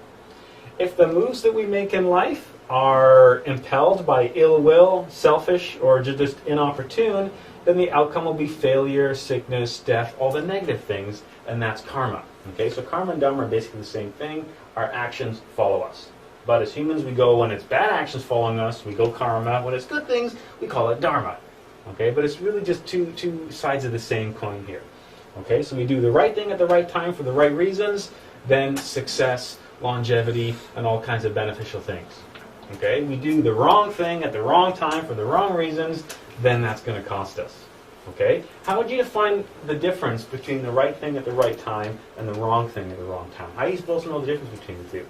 If the moves that we make in life are impelled by ill will, selfish, or just inopportune, then the outcome will be failure, sickness, death, all the negative things, and that's karma. Okay, so karma and dharma are basically the same thing. Our actions follow us. But as humans, we go, when it's bad actions following us, we go karma. When it's good things, we call it dharma. Okay, but it's really just two sides of the same coin here. Okay, so we do the right thing at the right time for the right reasons, then success, longevity, and all kinds of beneficial things. Okay, we do the wrong thing at the wrong time for the wrong reasons, then that's going to cost us. Okay, how would you define the difference between the right thing at the right time and the wrong thing at the wrong time? How are you supposed to know the difference between the two?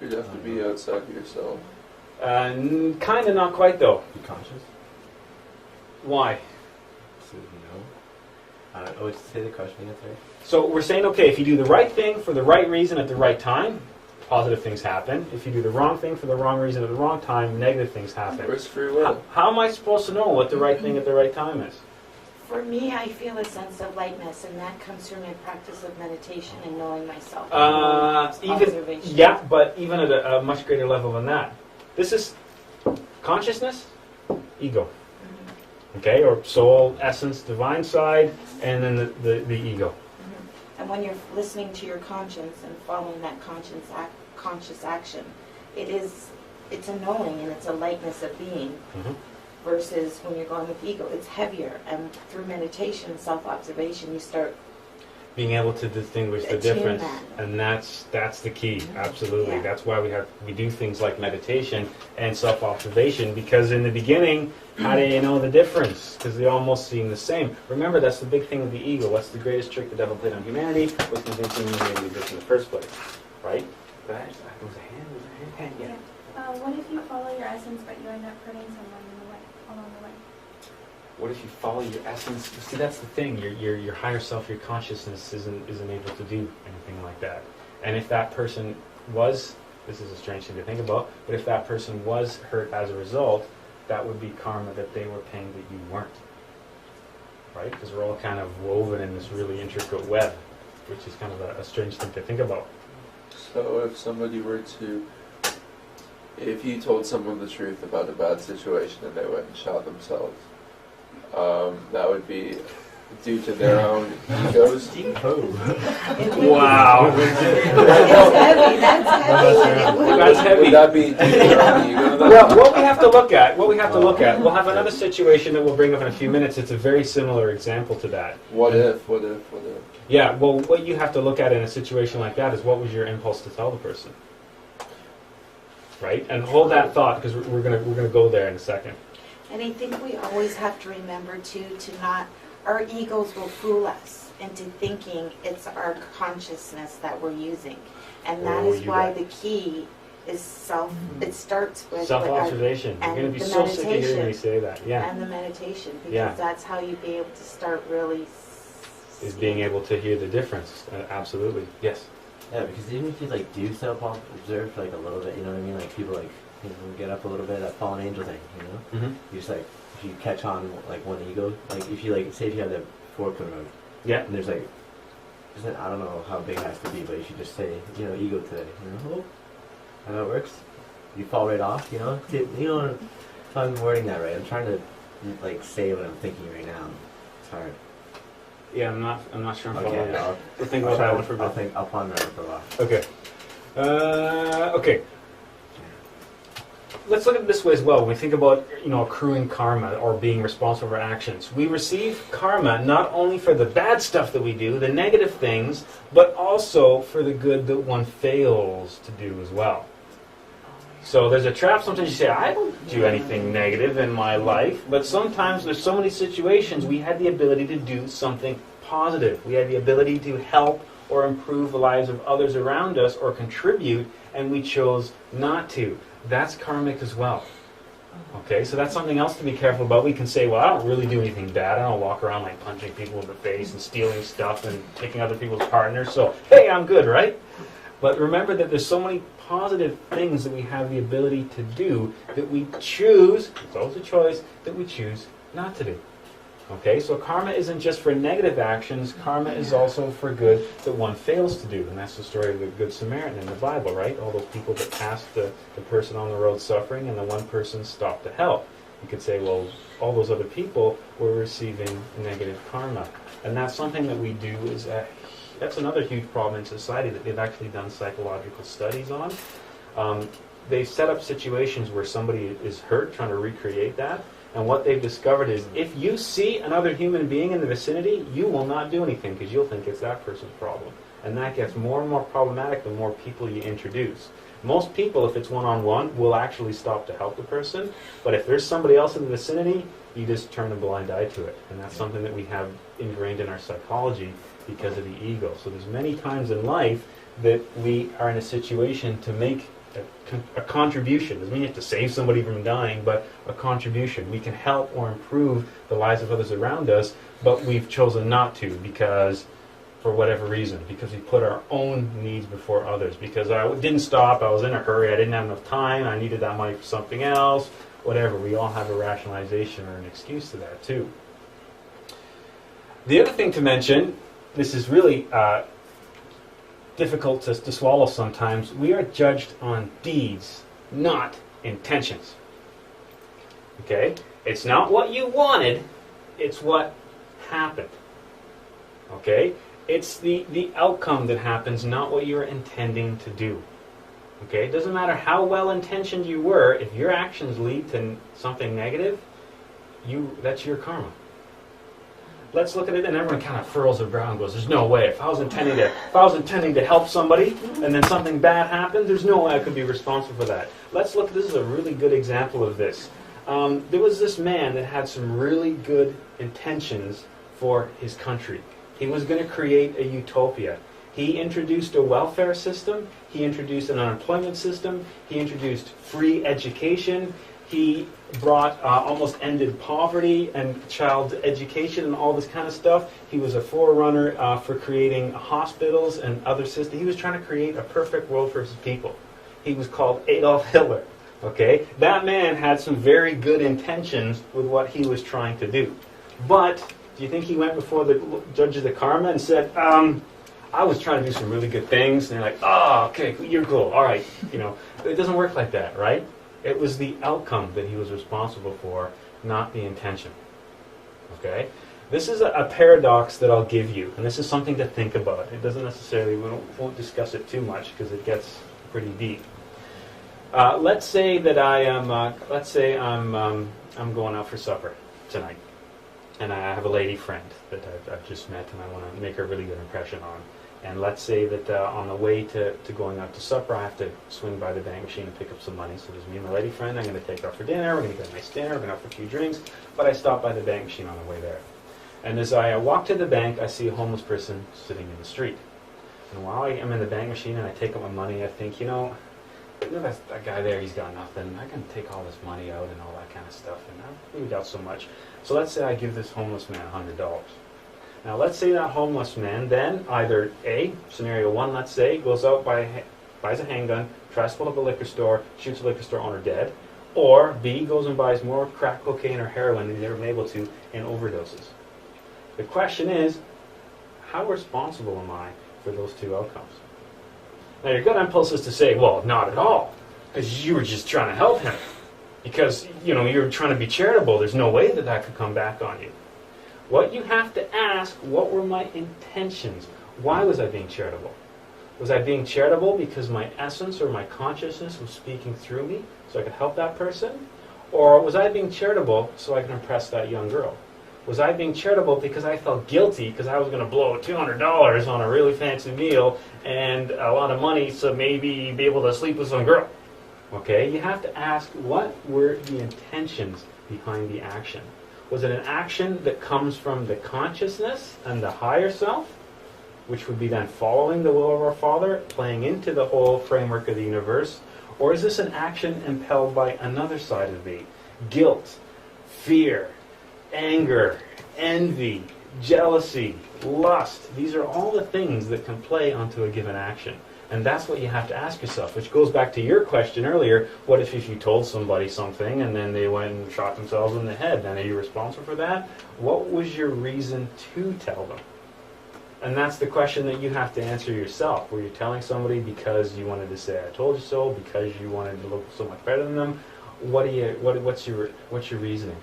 You'd have to be outside of yourself.
Kind of, not quite though.
Be conscious.
Why?
So you know. Would you say the question again, sorry?
So we're saying, okay, if you do the right thing for the right reason at the right time, positive things happen. If you do the wrong thing for the wrong reason at the wrong time, negative things happen.
Where's free will?
How am I supposed to know what the right thing at the right time is?
For me, I feel a sense of lightness, and that comes from my practice of meditation and knowing myself. Observation.
Yeah, but even at a much greater level than that. This is consciousness, ego. Okay, or soul, essence, divine side, and then the ego.
And when you're listening to your conscience and following that conscious action, it's a knowing and it's a lightness of being. Versus when you're going with ego, it's heavier. And through meditation and self-observation, you start
being able to distinguish the difference, and that's the key. Absolutely,
Yeah.
that's why we do things like meditation and self-observation, because in the beginning, how do you know the difference? Because they almost seem the same. Remember, that's the big thing with the ego. What's the greatest trick the devil played on humanity? Was convincing you to do this in the first place, right? Was a hand? Yeah.
What if you follow your essence, but you end up hurting someone along the way?
What if you follow your essence? See, that's the thing. Your higher self, your consciousness isn't able to do anything like that. And if that person was, this is a strange thing to think about, but if that person was hurt as a result, that would be karma that they were paying that you weren't. Right? Because we're all kind of woven in this really intricate web, which is kind of a strange thing to think about.
So if you told someone the truth about a bad situation and they went and shot themselves, that would be due to their own egos.
Wow.
That's heavy.
Would that be due to their own ego?
Well, what we have to look at, we'll have another situation that we'll bring up in a few minutes. It's a very similar example to that.
What if?
Yeah, well, what you have to look at in a situation like that is what was your impulse to tell the person, right? And hold that thought, because we're gonna go there in a second.
And I think we always have to remember to not, our egos will fool us into thinking it's our consciousness that we're using. And that is why the key is it starts with
self-observation. You're going to be so sick of hearing me say that. Yeah.
And the meditation, because that's how you be able to start really
is being able to hear the difference. Absolutely. Yes.
Yeah, because even if you do self-observe for a little bit, you know what I mean? Like people get up a little bit, that fallen angel thing, you know? Mm-hmm. You just if you catch on one ego, if you say if you have that fork in the road,
yeah,
and there's I don't know how big it has to be, but if you just say, ego today, how that works, you fall right off, you know if I'm wording that right. I'm trying to say what I'm thinking right now. It's hard.
Yeah, I'm not sure I'm following
Okay,
that. We'll think about that one for a bit.
I'll ponder it for a while.
Okay. Okay. Let's look at it this way as well. When we think about accruing karma or being responsible for actions, we receive karma not only for the bad stuff that we do, the negative things, but also for the good that one fails to do as well. So there's a trap. Sometimes you say, I don't do anything negative in my life, but sometimes there's so many situations we had the ability to do something positive. We had the ability to help or improve the lives of others around us or contribute, and we chose not to. That's karmic as well. Okay, so that's something else to be careful about. We can say, well, I don't really do anything bad. I don't walk around punching people in the face and stealing stuff and taking other people's partners, so hey, I'm good, right? But remember that there's so many positive things that we have the ability to do that we choose, it's always a choice, that we choose not to do. Okay, so karma isn't just for negative actions, karma is also for good that one fails to do. And that's the story of the Good Samaritan in the Bible, right? All those people that passed the person on the road suffering and the one person stopped to help. You could say, well, all those other people were receiving negative karma. And that's something that we do that's another huge problem in society that they've actually done psychological studies on. They've set up situations where somebody is hurt, trying to recreate that. And what they've discovered is if you see another human being in the vicinity, you will not do anything because you'll think it's that person's problem. And that gets more and more problematic the more people you introduce. Most people, if it's one-on-one, will actually stop to help the person. But if there's somebody else in the vicinity, you just turn a blind eye to it. And that's something that we have ingrained in our psychology because of the ego. So there's many times in life that we are in a situation to make a contribution. Doesn't mean you have to save somebody from dying, but a contribution. We can help or improve the lives of others around us, but we've chosen not to because for whatever reason, because we put our own needs before others. Because I didn't stop, I was in a hurry, I didn't have enough time, I needed that money for something else, whatever. We all have a rationalization or an excuse to that too. The other thing to mention, this is really difficult to swallow sometimes, we are judged on deeds, not intentions. Okay? It's not what you wanted, it's what happened. Okay? It's the outcome that happens, not what you're intending to do. Okay? It doesn't matter how well-intentioned you were, if your actions lead to something negative, that's your karma. Let's look at it, and everyone kind of furrows their brow and goes, there's no way. If I was intending to help somebody, and then something bad happened, there's no way I could be responsible for that. Let's look, this is a really good example of this. There was this man that had some really good intentions for his country. He was going to create a utopia. He introduced a welfare system. He introduced an unemployment system. He introduced free education. He brought almost ended poverty and child education and all this kind of stuff. He was a forerunner for creating hospitals and other systems. He was trying to create a perfect world for his people. He was called Adolf Hitler. Okay? That man had some very good intentions with what he was trying to do. But do you think he went before the judge of the karma and said, I was trying to do some really good things, and they're like, oh, okay, you're cool, all right. It doesn't work like that, right? It was the outcome that he was responsible for, not the intention. Okay? This is a paradox that I'll give you, and this is something to think about. It doesn't necessarily, we won't discuss it too much because it gets pretty deep. Let's say that I'm going out for supper tonight. And I have a lady friend that I've just met, and I want to make a really good impression on. And let's say that on the way to going out to supper, I have to swing by the bank machine and pick up some money. So there's me and my lady friend. I'm going to take her out for dinner. We're going to get a nice dinner. We're going to have a few drinks. But I stop by the bank machine on the way there. And as I walk to the bank, I see a homeless person sitting in the street. And while I am in the bank machine and I take out my money, I think, that guy there, he's got nothing. I can take all this money out and all that kind of stuff. And I really doubt so much. So let's say I give this homeless man $100. Now let's say that homeless man then either A, scenario one, let's say, goes out, buys a handgun, tries to pull up a liquor store, shoots a liquor store owner dead, or B, goes and buys more crack cocaine or heroin than he's ever been able to and overdoses. The question is, how responsible am I for those two outcomes? Now your gut impulse is to say, well, not at all, because you were just trying to help him. Because, you're trying to be charitable. There's no way that could come back on you. What you have to ask, what were my intentions? Why was I being charitable? Was I being charitable because my essence or my consciousness was speaking through me so I could help that person? Or was I being charitable so I could impress that young girl? Was I being charitable because I felt guilty because I was going to blow $200 on a really fancy meal and a lot of money to maybe be able to sleep with some girl? Okay, you have to ask, what were the intentions behind the action? Was it an action that comes from the consciousness and the higher self, which would be then following the will of our Father, playing into the whole framework of the universe? Or is this an action impelled by another side of me? Guilt, fear, anger, envy, jealousy, lust. These are all the things that can play onto a given action. And that's what you have to ask yourself, which goes back to your question earlier. What if you told somebody something and then they went and shot themselves in the head? Then are you responsible for that? What was your reason to tell them? And that's the question that you have to answer yourself. Were you telling somebody because you wanted to say, I told you so, because you wanted to look so much better than them? What's your reasoning?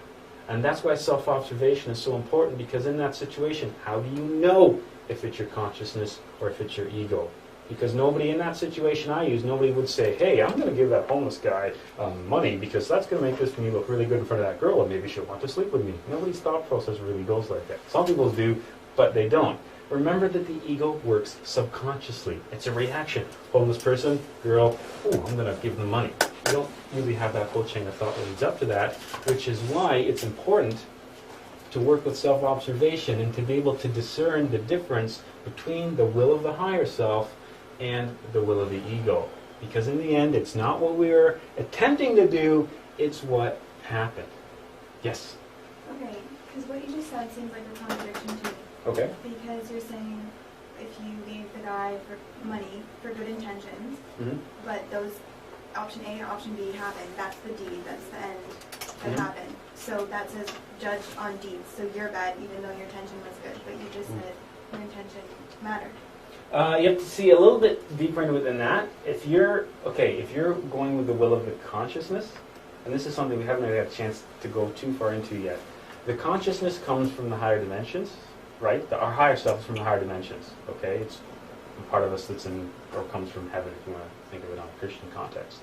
And that's why self-observation is so important, because in that situation, how do you know if it's your consciousness or if it's your ego? Because nobody in that situation nobody would say, hey, I'm going to give that homeless guy money because that's going to make me look really good in front of that girl and maybe she'll want to sleep with me. Nobody's thought process really goes like that. Some people do, but they don't. Remember that the ego works subconsciously. It's a reaction. Homeless person, girl, I'm going to give them money. You don't really have that whole chain of thought that leads up to that, which is why it's important to work with self-observation and to be able to discern the difference between the will of the higher self and the will of the ego. Because in the end, it's not what we were attempting to do, it's what happened. Yes?
Okay, because what you just said seems like a contradiction to me.
Okay.
Because you're saying if you leave the guy for money for good intentions, but those option A or option B happen, that's the deed, that's the end that happened. So that says judge on deeds. So you're bad even though your intention was good, but you just said your intention mattered.
You have to see a little bit deeper into it than that. If you're going with the will of the consciousness, and this is something we haven't really had a chance to go too far into yet. The consciousness comes from the higher dimensions, right? Our higher self is from the higher dimensions, okay? It's a part of us that's in, or comes from heaven, if you want to think of it on a Christian context.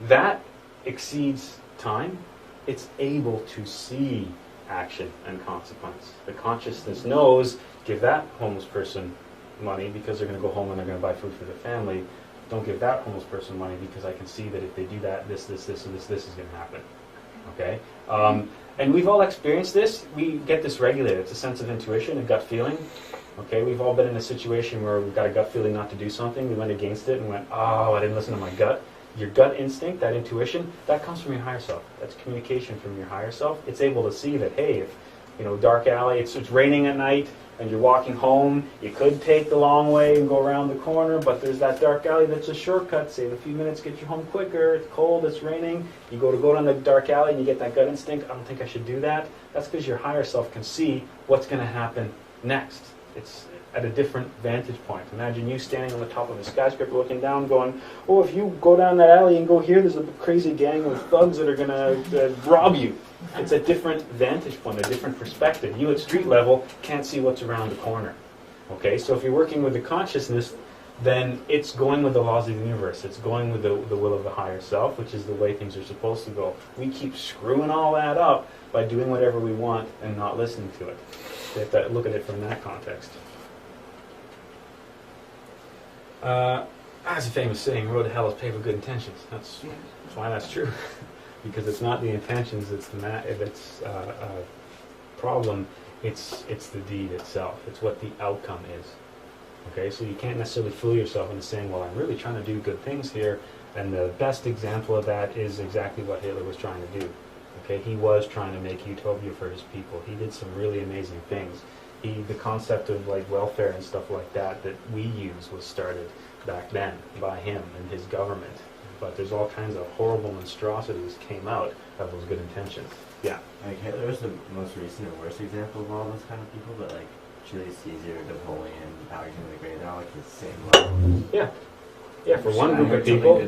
That exceeds time. It's able to see action and consequence. The consciousness knows, give that homeless person money because they're going to go home and they're going to buy food for their family. Don't give that homeless person money because I can see that if they do that, this, and this is going to happen. Okay? And we've all experienced this. We get this regulated. It's a sense of intuition, a gut feeling. Okay? We've all been in a situation where we've got a gut feeling not to do something. We went against it and went, oh, I didn't listen to my gut. Your gut instinct, that intuition, that comes from your higher self. That's communication from your higher self. It's able to see that, hey, if, dark alley, it's raining at night, and you're walking home, you could take the long way and go around the corner, but there's that dark alley that's a shortcut. Save a few minutes, get you home quicker. It's cold, it's raining. You go down the dark alley and you get that gut instinct. I don't think I should do that. That's because your higher self can see what's going to happen next. It's at a different vantage point. Imagine you standing on the top of a skyscraper looking down going, oh, if you go down that alley and go here, there's a crazy gang of thugs that are going to rob you. It's a different vantage point, a different perspective. You at street level can't see what's around the corner. Okay, so if you're working with the consciousness, then it's going with the laws of the universe. It's going with the will of the higher self, which is the way things are supposed to go. We keep screwing all that up by doing whatever we want and not listening to it. You have to look at it from that context. That's a famous saying, road to hell is paved with good intentions. That's why that's true. Because it's not the intentions that's the problem, it's the deed itself. It's what the outcome is. Okay, so you can't necessarily fool yourself into saying, well, I'm really trying to do good things here, and the best example of that is exactly what Hitler was trying to do. Okay, he was trying to make utopia for his people. He did some really amazing things. The concept of like welfare and stuff like that we use was started back then by him and his government. But there's all kinds of horrible monstrosities came out of those good intentions. Yeah.
Like Hitler was the most recent and worst example of all those kind of people, but like Julius Caesar, Napoleon, Alexander the Great, they're all like the same level.
Yeah. Yeah, for one group of people.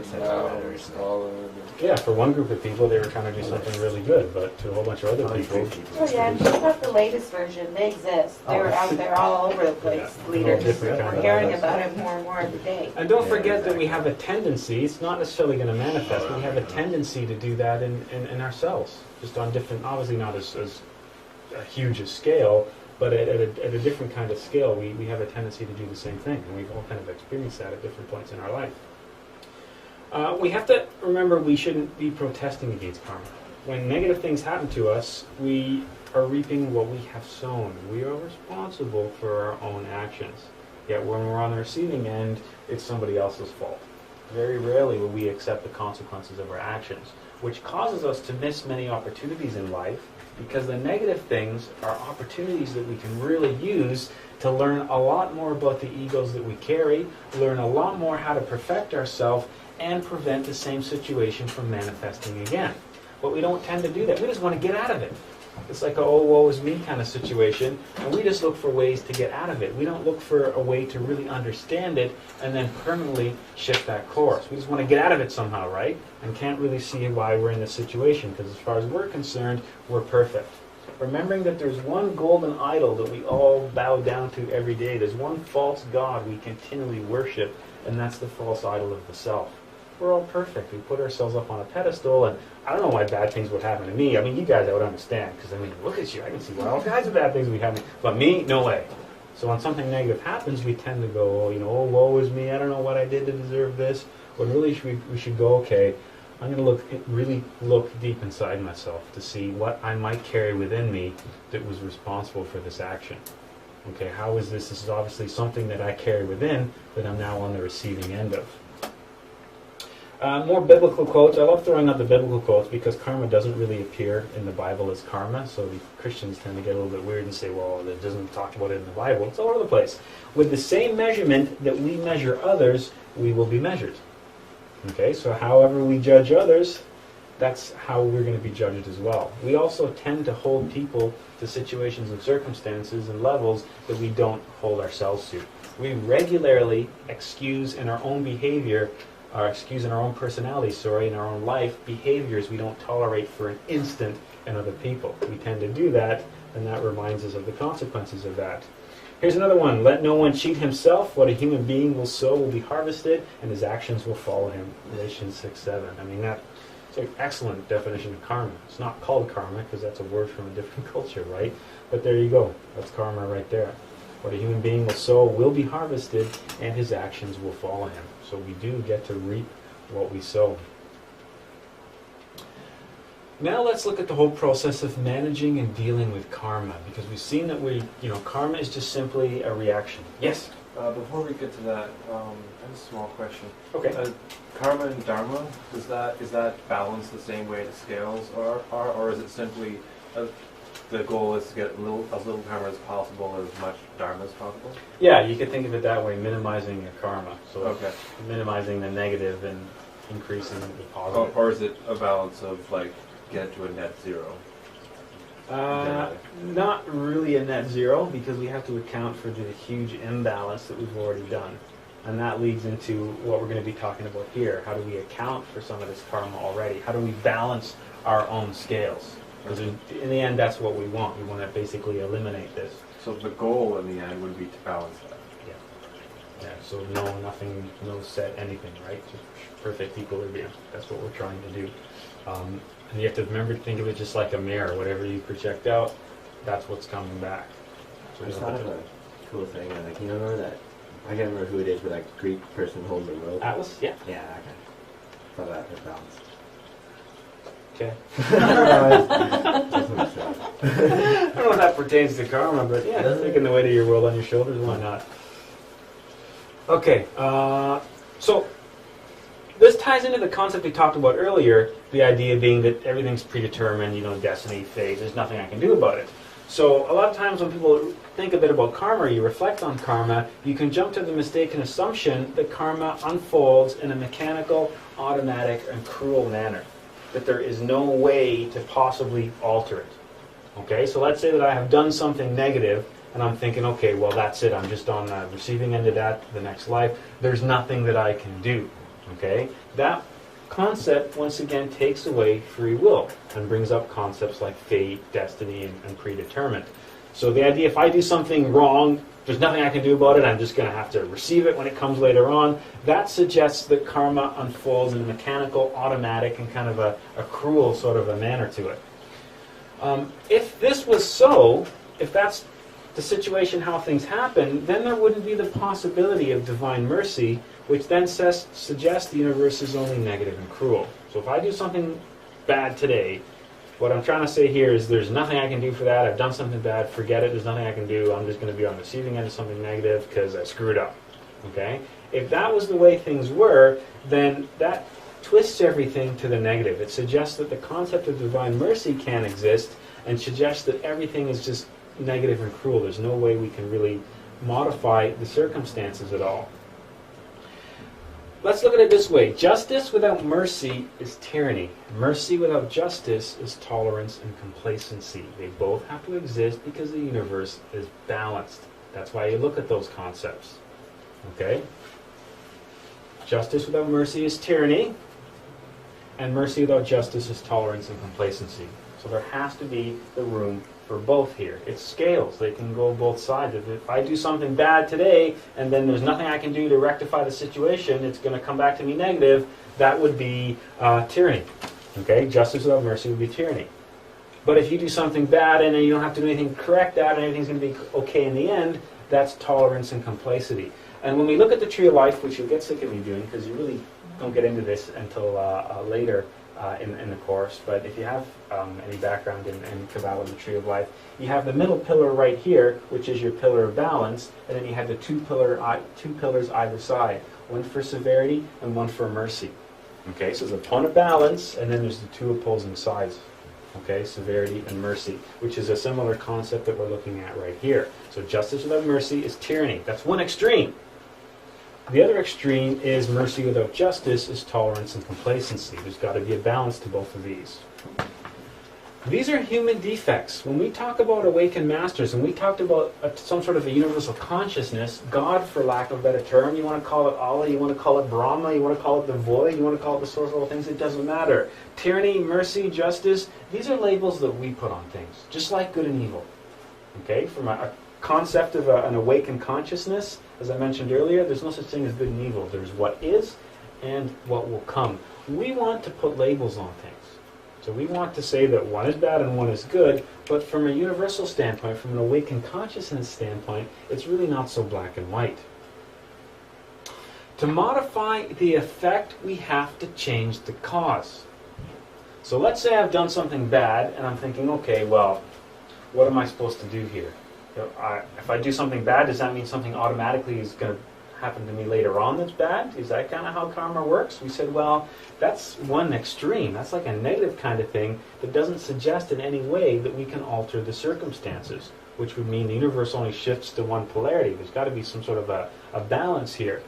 Yeah,
for one group of people, they were trying to do something really good, but to a whole bunch of other people.
Oh yeah, check out the latest version. They exist. They're out there all over the place.
Yeah.
Leaders. We're hearing about it more and more every day.
And don't forget that we have a tendency, it's not necessarily going to manifest, but we have a tendency to do that in ourselves. Just on different, obviously not as huge a scale, but at a different kind of scale, we have a tendency to do the same thing, and we've all kind of experienced that at different points in our life. We have to remember we shouldn't be protesting against karma. When negative things happen to us, we are reaping what we have sown. We are responsible for our own actions. Yet when we're on the receiving end, it's somebody else's fault. Very rarely will we accept the consequences of our actions, which causes us to miss many opportunities in life, because the negative things are opportunities that we can really use to learn a lot more about the egos that we carry, learn a lot more how to perfect ourselves, and prevent the same situation from manifesting again. But we don't tend to do that. We just want to get out of it. It's like a oh, woe is me kind of situation, and we just look for ways to get out of it. We don't look for a way to really understand it and then permanently shift that course. We just want to get out of it somehow, right? And can't really see why we're in this situation, because as far as we're concerned, we're perfect. Remembering that there's one golden idol that we all bow down to every day. There's one false god we continually worship, and that's the false idol of the self. We're all perfect. We put ourselves up on a pedestal, and I don't know why bad things would happen to me. I mean, you guys I would understand, because I mean, look at you. I can see why all kinds of bad things would be happening. But me, no way. So when something negative happens, we tend to go, oh, woe is me. I don't know what I did to deserve this. When really we should go, okay, I'm going to really look deep inside myself to see what I might carry within me that was responsible for this action. Okay, how is this? This is obviously something that I carry within that I'm now on the receiving end of. More biblical quotes. I love throwing out the biblical quotes because karma doesn't really appear in the Bible as karma. So the Christians tend to get a little bit weird and say, well, it doesn't talk about it in the Bible. It's all over the place. With the same measurement that we measure others, we will be measured. Okay, so however we judge others, that's how we're going to be judged as well. We also tend to hold people to situations and circumstances and levels that we don't hold ourselves to. We regularly excuse in our own behavior, or excuse in our own personality, in our own life, behaviors we don't tolerate for an instant in other people. We tend to do that, and that reminds us of the consequences of that. Here's another one. Let no one cheat himself. What a human being will sow will be harvested, and his actions will follow him. Galatians 6:7. I mean, that's an excellent definition of karma. It's not called karma because that's a word from a different culture, right? But there you go. That's karma right there. What a human being will sow will be harvested, and his actions will follow him. So we do get to reap what we sow. Now let's look at the whole process of managing and dealing with karma, because we've seen that karma is just simply a reaction. Yes?
Before we get to that, I have a small question.
Okay.
Karma and Dharma, is that balanced the same way the scales are, or is it simply the goal is to get as little karma as possible, as much Dharma as possible?
Yeah, you could think of it that way, minimizing your karma. So
okay.
Minimizing the negative and increasing the positive.
Or is it a balance of get to a net zero?
Not really a net zero, because we have to account for the huge imbalance that we've already done. And that leads into what we're going to be talking about here. How do we account for some of this karma already? How do we balance our own scales? Because in the end, that's what we want. We want to basically eliminate this.
So the goal in the end would be to balance that.
Yeah, so no set anything, right? Just perfect equilibrium. That's what we're trying to do. And you have to remember to think of it just like a mirror. Whatever you project out, that's what's coming back. So
I just thought of a cool thing. You remember that? I can't remember who it is, but that Greek person holding the rope.
Atlas? Yeah.
Yeah, that guy. Thought that was balanced.
Okay.
I
I don't know if that pertains to karma, but yeah, taking the weight of your world on your shoulders, why not? Okay, so this ties into the concept we talked about earlier, the idea being that everything's predetermined, destiny, fate, there's nothing I can do about it. So a lot of times when people think a bit about karma, or you reflect on karma, you can jump to the mistaken assumption that karma unfolds in a mechanical, automatic, and cruel manner. That there is no way to possibly alter it. Okay, so let's say that I have done something negative, and I'm thinking, okay, well that's it, I'm just on the receiving end of that, the next life. There's nothing that I can do. Okay, that concept once again takes away free will and brings up concepts like fate, destiny, and predetermined. So the idea, if I do something wrong, there's nothing I can do about it, I'm just going to have to receive it when it comes later on. That suggests that karma unfolds in a mechanical, automatic, and kind of a cruel sort of a manner to it. If this was so, if that's the situation how things happen, then there wouldn't be the possibility of divine mercy, which then suggests the universe is only negative and cruel. So if I do something bad today, what I'm trying to say here is there's nothing I can do for that. I've done something bad, forget it, there's nothing I can do. I'm just going to be on the receiving end of something negative because I screwed up. Okay? If that was the way things were, then that twists everything to the negative. It suggests that the concept of divine mercy can't exist, and suggests that everything is just negative and cruel. There's no way we can really modify the circumstances at all. Let's look at it this way. Justice without mercy is tyranny. Mercy without justice is tolerance and complacency. They both have to exist because the universe is balanced. That's why you look at those concepts. Okay? Justice without mercy is tyranny, and mercy without justice is tolerance and complacency. So there has to be the room for both here. It's scales. They can go both sides. If I do something bad today and then there's nothing I can do to rectify the situation, it's going to come back to me negative, that would be tyranny. Okay? Justice without mercy would be tyranny. But if you do something bad and then you don't have to do anything to correct that and everything's going to be okay in the end, that's tolerance and complacency. And when we look at the tree of life, which you'll get sick of me doing because you really don't get into this until later in the course, but if you have any background in Kabbalah and the tree of life, you have the middle pillar right here, which is your pillar of balance, and then you have the two pillars either side, one for severity and one for mercy. Okay, so there's a point of balance, and then there's the two opposing sides. Okay, severity and mercy, which is a similar concept that we're looking at right here. So justice without mercy is tyranny. That's one extreme. The other extreme is mercy without justice is tolerance and complacency. There's got to be a balance to both of these. These are human defects. When we talk about awakened masters, and we talked about some sort of a universal consciousness, God, for lack of a better term, you want to call it Allah, you want to call it Brahma, you want to call it the void, you want to call it the source of all things, it doesn't matter. Tyranny, mercy, justice, these are labels that we put on things, just like good and evil. Okay, from a concept of an awakened consciousness, as I mentioned earlier, there's no such thing as good and evil. There's what is and what will come. We want to put labels on things. So we want to say that one is bad and one is good, but from a universal standpoint, from an awakened consciousness standpoint, it's really not so black and white. To modify the effect, we have to change the cause. So let's say I've done something bad, and I'm thinking, okay, well, what am I supposed to do here? If I do something bad, does that mean something automatically is going to happen to me later on that's bad? Is that kind of how karma works? We said, well, that's one extreme. That's like a negative kind of thing that doesn't suggest in any way that we can alter the circumstances, which would mean the universe only shifts to one polarity. There's got to be some sort of a balance here.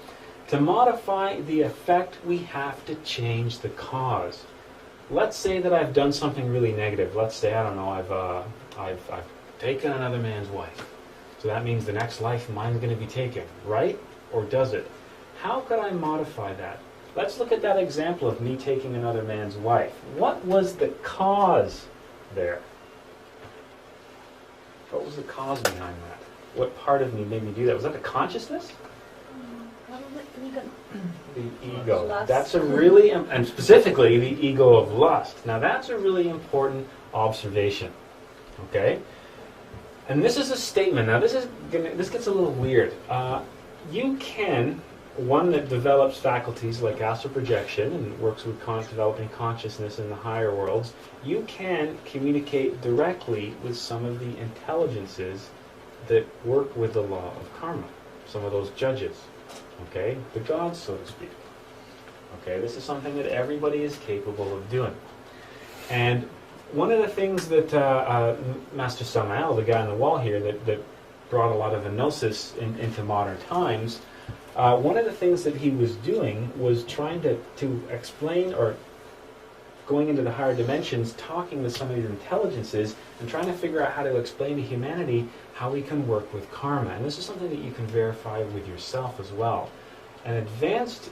To modify the effect, we have to change the cause. Let's say that I've done something really negative. Let's say, I don't know, I've taken another man's wife. So that means the next life mine's going to be taken, right? Or does it? How could I modify that? Let's look at that example of me taking another man's wife. What was the cause there? What was the cause behind that? What part of me made me do that? Was that the consciousness?
Probably ego.
The ego.
Lust.
That's a really, and specifically the ego of lust. Now that's a really important observation. Okay? And this is a statement. Now this gets a little weird. You can, one that develops faculties like astral projection and works with developing consciousness in the higher worlds, you can communicate directly with some of the intelligences that work with the law of karma. Some of those judges. Okay? The gods, so to speak. Okay? This is something that everybody is capable of doing. And one of the things that Master Samael, the guy on the wall here, that brought a lot of the Gnosis into modern times, one of the things that he was doing was trying to explain, or going into the higher dimensions, talking with some of these intelligences, and trying to figure out how to explain to humanity how we can work with karma. And this is something that you can verify with yourself as well. An advanced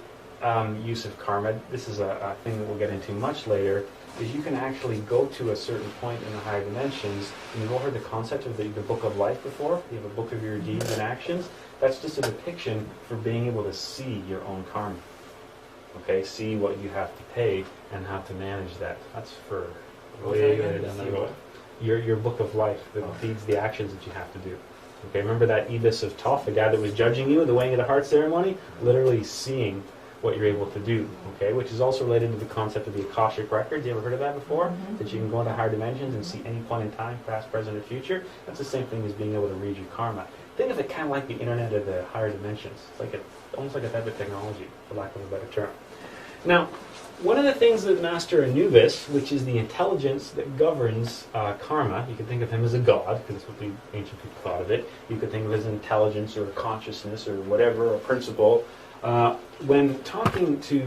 use of karma, this is a thing that we'll get into much later, is you can actually go to a certain point in the higher dimensions, and you've all heard the concept of the book of life before. You have a book of your deeds and actions. That's just a depiction for being able to see your own karma. Okay, see what you have to pay and how to manage that. That's for way down the road. Your book of life, the deeds, the actions that you have to do. Okay, remember that Ibis of Thoth, the guy that was judging you, the weighing of the heart ceremony, literally seeing what you're able to do, okay, which is also related to the concept of the Akashic records. You ever heard of that before? Mm-hmm. That you can go into higher dimensions and see any point in time, past, present, or future. That's the same thing as being able to read your karma. Think of it kind of like the internet of the higher dimensions. It's like almost like a type of technology, for lack of a better term. Now, one of the things that Master Anubis, which is the intelligence that governs karma, you could think of him as a god, because that's what the ancient people thought of it. You could think of it as intelligence or consciousness or whatever, or principle. When talking to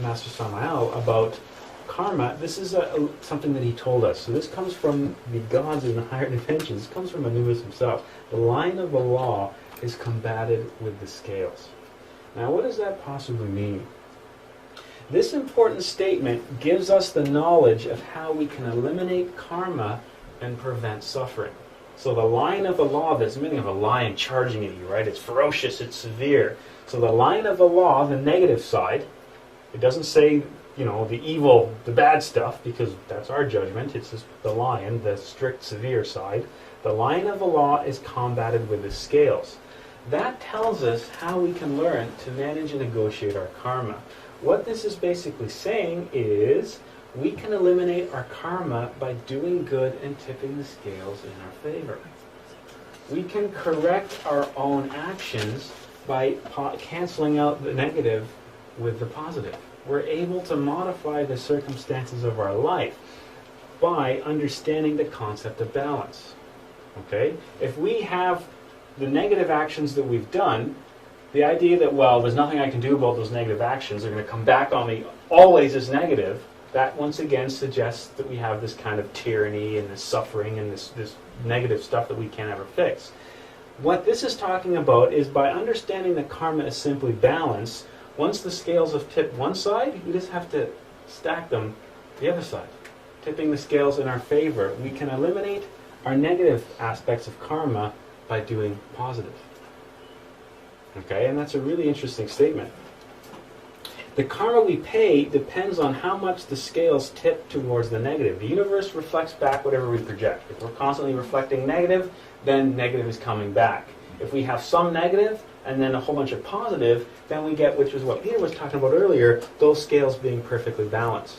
Master Samael about karma, this is something that he told us. So this comes from the gods in the higher dimensions. This comes from Anubis himself. The line of the law is combated with the scales. Now, what does that possibly mean? This important statement gives us the knowledge of how we can eliminate karma and prevent suffering. So the line of the law, there's the meaning of a lion charging at you, right? It's ferocious, it's severe. So the line of the law, the negative side, it doesn't say, the evil, the bad stuff, because that's our judgment. It's just the lion, the strict, severe side. The line of the law is combated with the scales. That tells us how we can learn to manage and negotiate our karma. What this is basically saying is we can eliminate our karma by doing good and tipping the scales in our favor. We can correct our own actions by canceling out the negative with the positive. we're able to modify the circumstances of our life by understanding the concept of balance. Okay? If we have the negative actions that we've done, the idea that, well, there's nothing I can do about those negative actions, they're going to come back on me always as negative, that once again suggests that we have this kind of tyranny and this suffering and this negative stuff that we can't ever fix. What this is talking about is by understanding that karma is simply balance, once the scales have tipped one side, we just have to stack them the other side. Tipping the scales in our favor, we can eliminate our negative aspects of karma by doing positive. Okay, and that's a really interesting statement. The karma we pay depends on how much the scales tip towards the negative. The universe reflects back whatever we project. If we're constantly reflecting negative, then negative is coming back. If we have some negative and then a whole bunch of positive, then we get, which is what Peter was talking about earlier, those scales being perfectly balanced.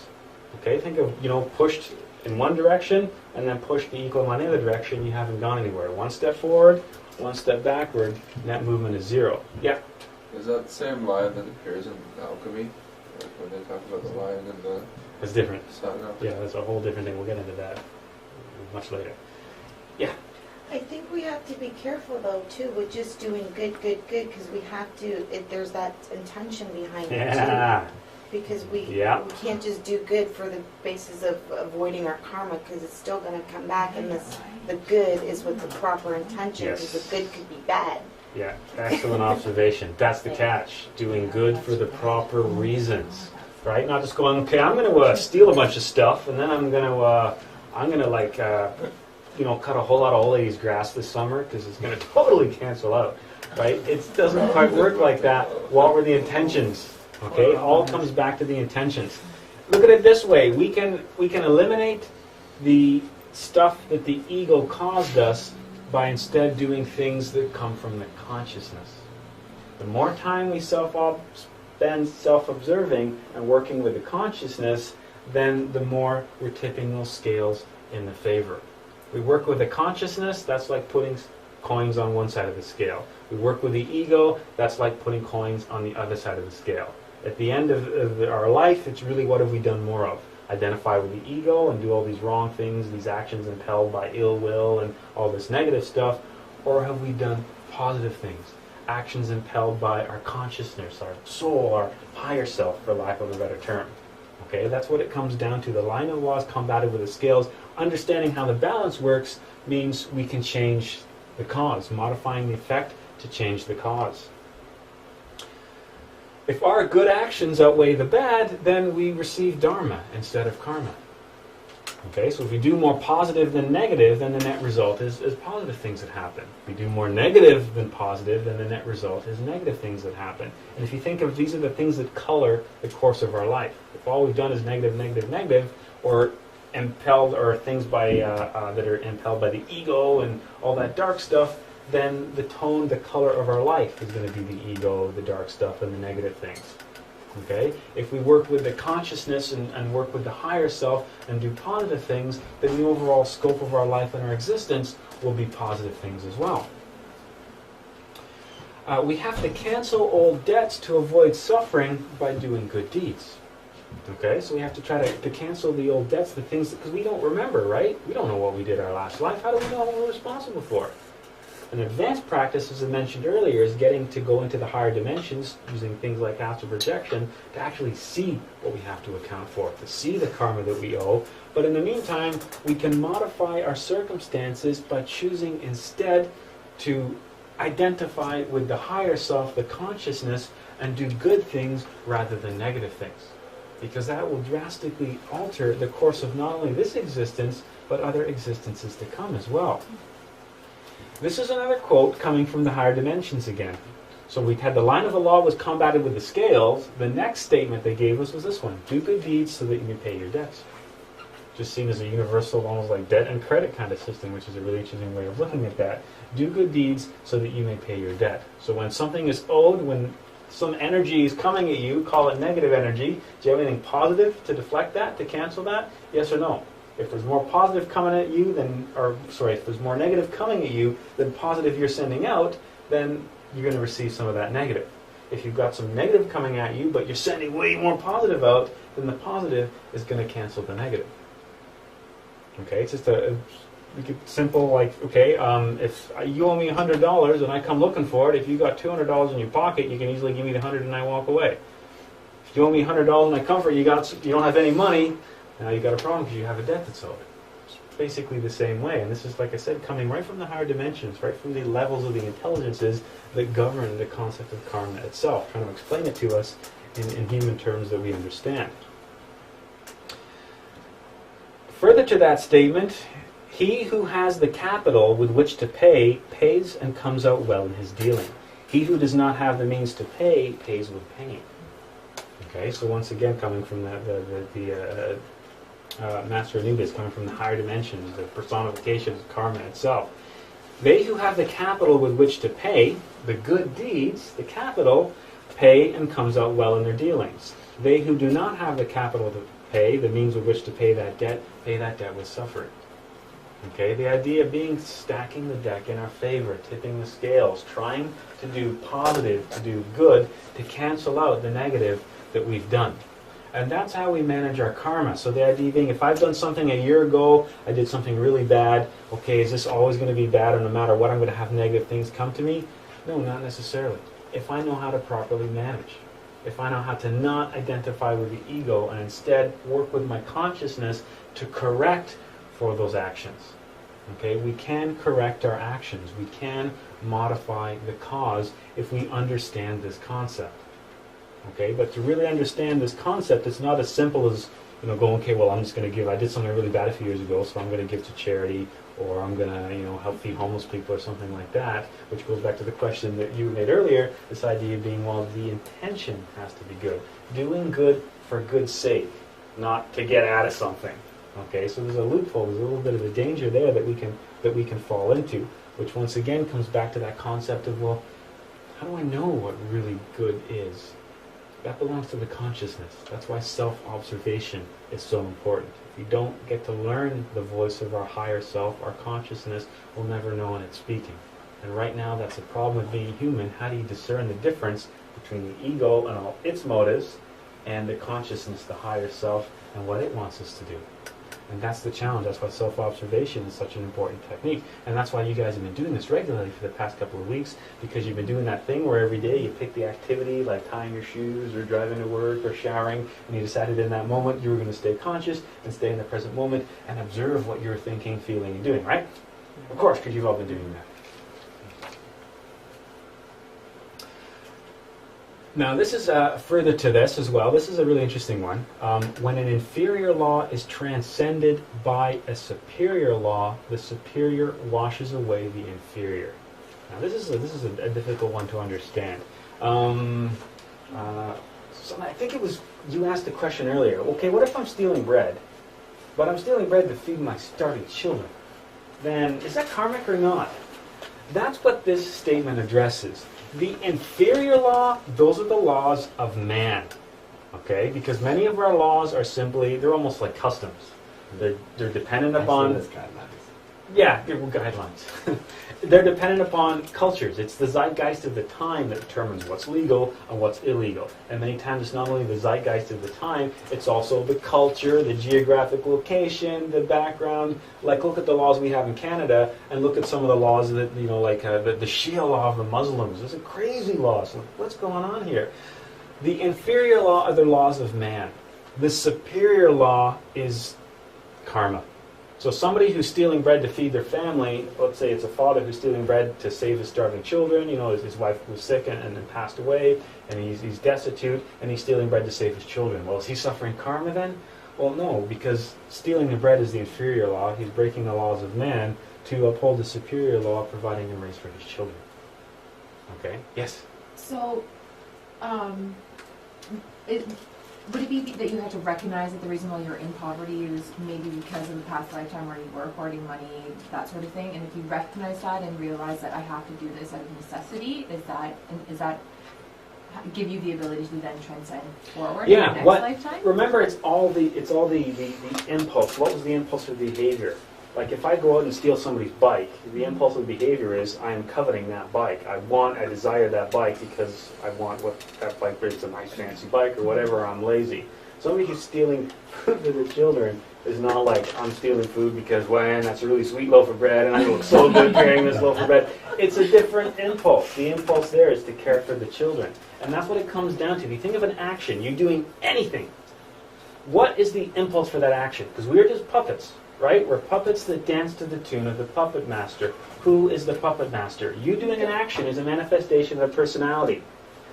Okay, think of, pushed in one direction and then pushed the equal amount in the other direction, you haven't gone anywhere. One step forward, one step backward, net movement is zero. Yeah?
Is that the same line that appears in alchemy? Like when they talk about the lion and the
It's different.
sun?
Yeah, that's a whole different thing. We'll get into that much later. Yeah?
I think we have to be careful though too with just doing good, because we have to. There's that intention behind it
Yeah.
too. Because we can't just do good for the basis of avoiding our karma, because it's still going to come back, and the good is with the proper intention. Because the good could be bad.
Yeah, excellent observation. That's the catch. Doing good for the proper reasons, right? Not just going, okay, I'm going to steal a bunch of stuff, and then I'm going to cut a whole lot of old lady's grass this summer because it's going to totally cancel out, right? It doesn't quite work like that. What were the intentions? Okay, all comes back to the intentions. Look at it this way: we can eliminate the stuff that the ego caused us by instead doing things that come from the consciousness. The more time we spend self-observing and working with the consciousness, then the more we're tipping those scales in the favor. We work with the consciousness, that's like putting coins on one side of the scale. We work with the ego, that's like putting coins on the other side of the scale. At the end of our life, it's really what have we done more of? Identify with the ego and do all these wrong things, these actions impelled by ill will and all this negative stuff, or have we done positive things? Actions impelled by our consciousness, our soul, our higher self, for lack of a better term. Okay, that's what it comes down to. The line of law is combated with the scales. Understanding how the balance works means we can change the cause, modifying the effect to change the cause. If our good actions outweigh the bad, then we receive Dharma instead of karma. Okay, so if we do more positive than negative, then the net result is positive things that happen. If we do more negative than positive, then the net result is negative things that happen. And if you think of these are the things that color the course of our life. If all we've done is negative, negative, negative, or impelled, or things that are impelled by the ego and all that dark stuff, then the tone, the color of our life is going to be the ego, the dark stuff, and the negative things. Okay? If we work with the consciousness and work with the higher self and do positive things, then the overall scope of our life and our existence will be positive things as well. We have to cancel old debts to avoid suffering by doing good deeds. Okay? So we have to try to cancel the old debts, the things, because we don't remember, right? We don't know what we did our last life. How do we know what we're responsible for? An advanced practice, as I mentioned earlier, is getting to go into the higher dimensions, using things like astral projection, to actually see what we have to account for, to see the karma that we owe. But in the meantime, we can modify our circumstances by choosing instead to identify with the higher self, the consciousness, and do good things rather than negative things. Because that will drastically alter the course of not only this existence, but other existences to come as well. This is another quote coming from the higher dimensions again. So we had the line of the law was combated with the scales. The next statement they gave us was this one: do good deeds so that you may pay your debts. Just seen as a universal, almost like debt and credit kind of system, which is a really interesting way of looking at that. Do good deeds so that you may pay your debt. So when something is owed, when some energy is coming at you, call it negative energy. Do you have anything positive to deflect that, to cancel that? Yes or no? If there's more positive coming at you if there's more negative coming at you than positive you're sending out, then you're going to receive some of that negative. If you've got some negative coming at you, but you're sending way more positive out, then the positive is going to cancel the negative. Okay, it's just a simple, like, okay, if you owe me $100 and I come looking for it, if you got $200 in your pocket, you can easily give me the 100 and I walk away. If you owe me $100 and I come for it, you don't have any money, now you got a problem because you have a debt that's owed. It's basically the same way, and this is, like I said, coming right from the higher dimensions, right from the levels of the intelligences that govern the concept of karma itself, trying to explain it to us in human terms that we understand. Further to that statement, he who has the capital with which to pay pays and comes out well in his dealing. He who does not have the means to pay pays with pain. Okay, so once again, coming from the Master Anubis, coming from the higher dimensions, the personification of karma itself. They who have the capital with which to pay, the good deeds, the capital, pay and comes out well in their dealings. They who do not have the capital to pay, the means with which to pay that debt with suffering. Okay, the idea being stacking the deck in our favor, tipping the scales, trying to do positive, to do good, to cancel out the negative that we've done. And that's how we manage our karma. So the idea being, if I've done something a year ago, I did something really bad, okay, is this always going to be bad, and no matter what I'm going to have negative things come to me? No, not necessarily. If I know how to properly manage, if I know how to not identify with the ego and instead work with my consciousness to correct for those actions. Okay, we can correct our actions. We can modify the cause if we understand this concept. Okay, but to really understand this concept, it's not as simple as, going, okay, well, I'm just going to give, I did something really bad a few years ago, so I'm going to give to charity, or I'm going to, help feed homeless people or something like that, which goes back to the question that you made earlier, this idea being, well, the intention has to be good. Doing good for good's sake, not to get out of something. Okay, so there's a loophole, there's a little bit of a danger there that we can fall into, which once again comes back to that concept of, well, how do I know what really good is? That belongs to the consciousness. That's why self-observation is so important. If we don't get to learn the voice of our higher self, our consciousness will never know when it's speaking. And right now that's a problem with being human. How do you discern the difference between the ego and all its motives and the consciousness, the higher self, and what it wants us to do? And that's the challenge. That's why self-observation is such an important technique. And that's why you guys have been doing this regularly for the past couple of weeks, because you've been doing that thing where every day you pick the activity, like tying your shoes or driving to work or showering, and you decided in that moment you were going to stay conscious and stay in the present moment and observe what you're thinking, feeling, and doing, right? Of course, because you've all been doing that. Now, this is further to this as well. This is a really interesting one. When an inferior law is transcended by a superior law, the superior washes away the inferior. Now, this is a difficult one to understand. So I think it was you asked the question earlier. Okay, what if I'm stealing bread, but I'm stealing bread to feed my starving children? Then is that karmic or not? That's what this statement addresses. The inferior law, those are the laws of man. Okay? Because many of our laws are simply, they're almost like customs. They're dependent upon... Yeah, guidelines. They're dependent upon cultures. It's the zeitgeist of the time that determines what's legal and what's illegal. And many times it's not only the zeitgeist of the time, it's also the culture, the geographic location, the background. Like, look at the laws we have in Canada, and look at some of the laws that, like the Shia law of the Muslims. Those are crazy laws. Like, what's going on here? The inferior law are the laws of man. The superior law is karma. So somebody who's stealing bread to feed their family, let's say it's a father who's stealing bread to save his starving children, his wife was sick and then passed away, and he's destitute, and he's stealing bread to save his children. Well, is he suffering karma then? Well, no, because stealing the bread is the inferior law. He's breaking the laws of man to uphold the superior law, providing a race for his children. Okay? Yes?
So, would it be that you have to recognize that the reason why you're in poverty is maybe because of the past lifetime where you were hoarding money, that sort of thing? And if you recognize that and realize that I have to do this out of necessity, is that give you the ability to then transcend forward in the next lifetime?
Remember, it's all the impulse. What was the impulse of behavior? Like if I go out and steal somebody's bike, the impulsive behavior is I am coveting that bike. I desire that bike because I want what that bike brings, a nice fancy bike or whatever, or I'm lazy. Somebody who's stealing food for their children is not like, I'm stealing food because, man, that's a really sweet loaf of bread and I look so good carrying this loaf of bread. It's a different impulse. The impulse there is to care for the children. And that's what it comes down to. If you think of an action, you're doing anything. What is the impulse for that action? Because we're just puppets, right? We're puppets that dance to the tune of the puppet master. Who is the puppet master? You doing an action is a manifestation of a personality.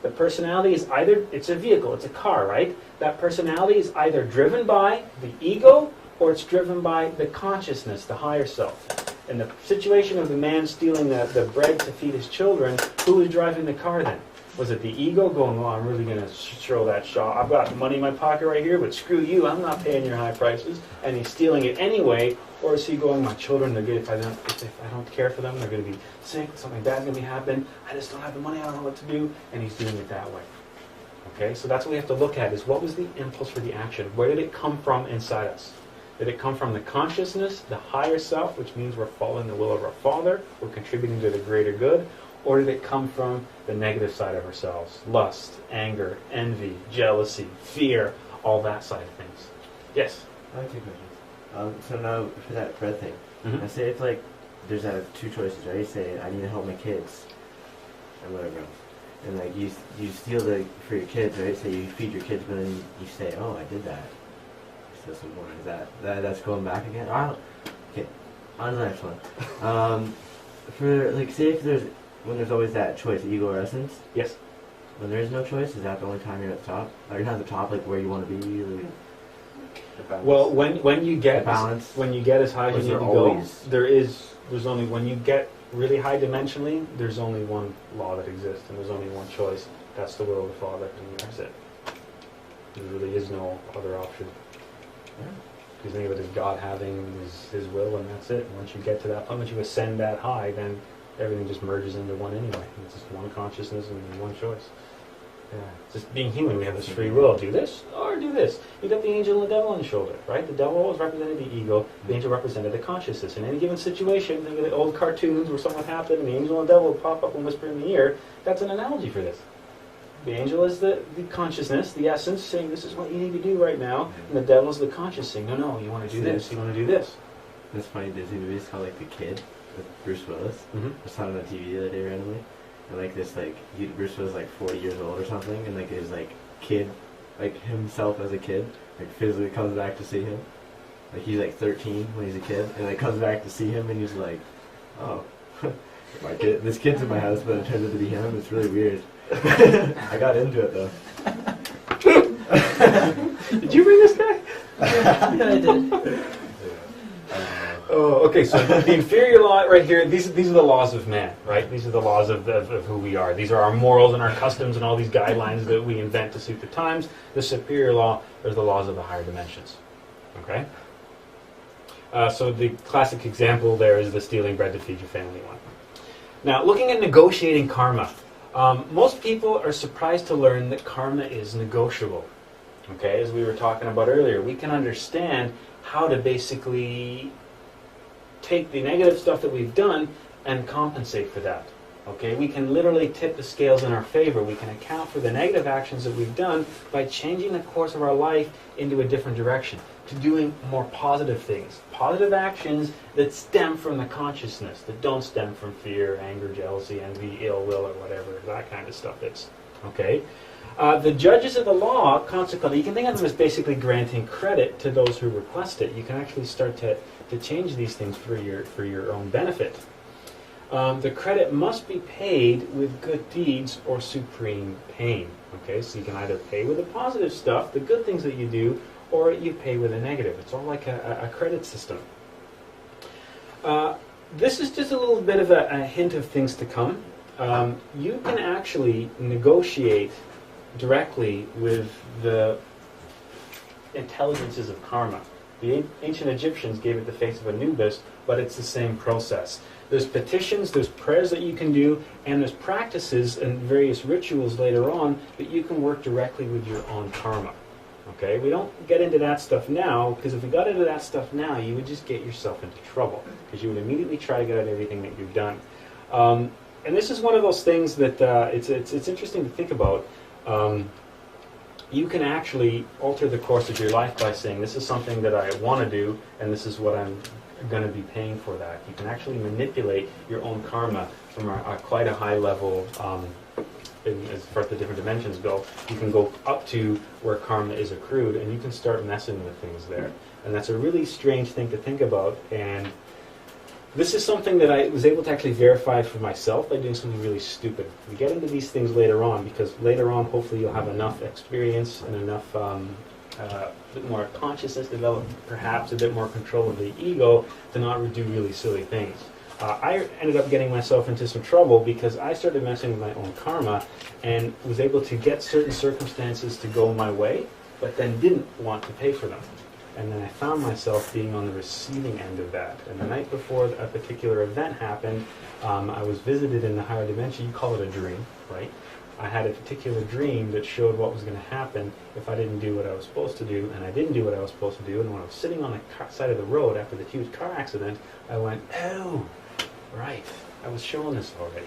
The personality is either, it's a vehicle, it's a car, right? That personality is either driven by the ego or it's driven by the consciousness, the higher self. In the situation of the man stealing the bread to feed his children, who was driving the car then? Was it the ego going, well, I'm really going to throw that shot. I've got money in my pocket right here, but screw you, I'm not paying your high prices. And he's stealing it anyway. Or is he going, my children, if I don't care for them, they're going to be sick, something bad's going to be happening. I just don't have the money, I don't know what to do. And he's doing it that way. Okay, so that's what we have to look at, is what was the impulse for the action? Where did it come from inside us? Did it come from the consciousness, the higher self, which means we're following the will of our Father, we're contributing to the greater good? Or did it come from the negative side of ourselves? Lust, anger, envy, jealousy, fear, all that side of things. Yes?
I have two questions. So now, for that bread thing, I say it's like, there's two choices, right? You say, I need to help my kids, and whatever else. And like, you steal for your kids, right? So you feed your kids, but then you say, oh, I did that. Steal some more. Is that's going back again? Okay, on to the next one. For, like, say if when there's always that choice, ego or essence.
Yes.
When there is no choice, is that the only time you're at the top? Or you're not at the top, like where you want to be? Like,
well, when you get
balance,
when you get as high as you need to go, there's only, when you get really high dimensionally, there's only one law that exists, and there's only one choice. That's the will of the Father, and that's it. There really is no other option.
Yeah.
You think of it as God having his will, and that's it. Once you get to that point, once you ascend that high, then everything just merges into one anyway. It's just one consciousness and one choice. Yeah. Just being human, we have this free will. Do this or do this. You got the angel and the devil on the shoulder, right? The devil always represented the ego. The angel represented the consciousness. In any given situation, think of the old cartoons where something would happen and the angel and the devil would pop up and whisper in the ear. That's an analogy for this. The angel is the consciousness, the essence, saying this is what you need to do right now. And the devil is the conscious saying, no, you want to do this, you want to do this.
This funny Disney movie is called like The Kid with Bruce Willis. I saw it on TV the other day randomly. And like this, like, Bruce was like 40 years old or something, and like his like kid, like himself as a kid, like physically comes back to see him. Like he's like 13 when he's a kid, and like comes back to see him, and he's like, oh, this kid's in my house, but it turns out to be him. It's really weird. I got into it though.
Did you bring this guy?
Yeah, I did.
Oh, okay, so the inferior law right here, these are the laws of man, right? These are the laws of who we are. These are our morals and our customs and all these guidelines that we invent to suit the times. The superior law is the laws of the higher dimensions, okay? So the classic example there is the stealing bread to feed your family one. Now, looking at negotiating karma, most people are surprised to learn that karma is negotiable, okay? As we were talking about earlier, we can understand how to basically take the negative stuff that we've done and compensate for that. Okay, we can literally tip the scales in our favor. We can account for the negative actions that we've done by changing the course of our life into a different direction, to doing more positive things. Positive actions that stem from the consciousness, that don't stem from fear, anger, jealousy, envy, ill will, or whatever that kind of stuff is. Okay? The judges of the law, consequently, you can think of them as basically granting credit to those who request it. You can actually start to change these things for your own benefit. The credit must be paid with good deeds or supreme pain. Okay, so you can either pay with the positive stuff, the good things that you do, or you pay with the negative. It's all like a credit system. This is just a little bit of a hint of things to come. You can actually negotiate directly with the intelligences of karma. The ancient Egyptians gave it the face of Anubis, but it's the same process. There's petitions, there's prayers that you can do, and there's practices and various rituals later on that you can work directly with your own karma. Okay, we don't get into that stuff now, because if we got into that stuff now, you would just get yourself into trouble, because you would immediately try to get out everything that you've done. And this is one of those things that it's interesting to think about. You can actually alter the course of your life by saying, this is something that I want to do, and this is what I'm going to be paying for that. You can actually manipulate your own karma from quite a high level. As far as the different dimensions go, you can go up to where karma is accrued, and you can start messing with things there. And that's a really strange thing to think about. And this is something that I was able to actually verify for myself by doing something really stupid. We get into these things later on, because later on, hopefully, you'll have enough experience and enough bit more consciousness developed, perhaps a bit more control of the ego to not do really silly things. I ended up getting myself into some trouble because I started messing with my own karma and was able to get certain circumstances to go my way, but then didn't want to pay for them. And then I found myself being on the receiving end of that. And the night before a particular event happened, I was visited in the higher dimension. You call it a dream, right? I had a particular dream that showed what was going to happen if I didn't do what I was supposed to do, and I didn't do what I was supposed to do. And when I was sitting on the side of the road after the huge car accident, I went, oh, right, I was shown this already.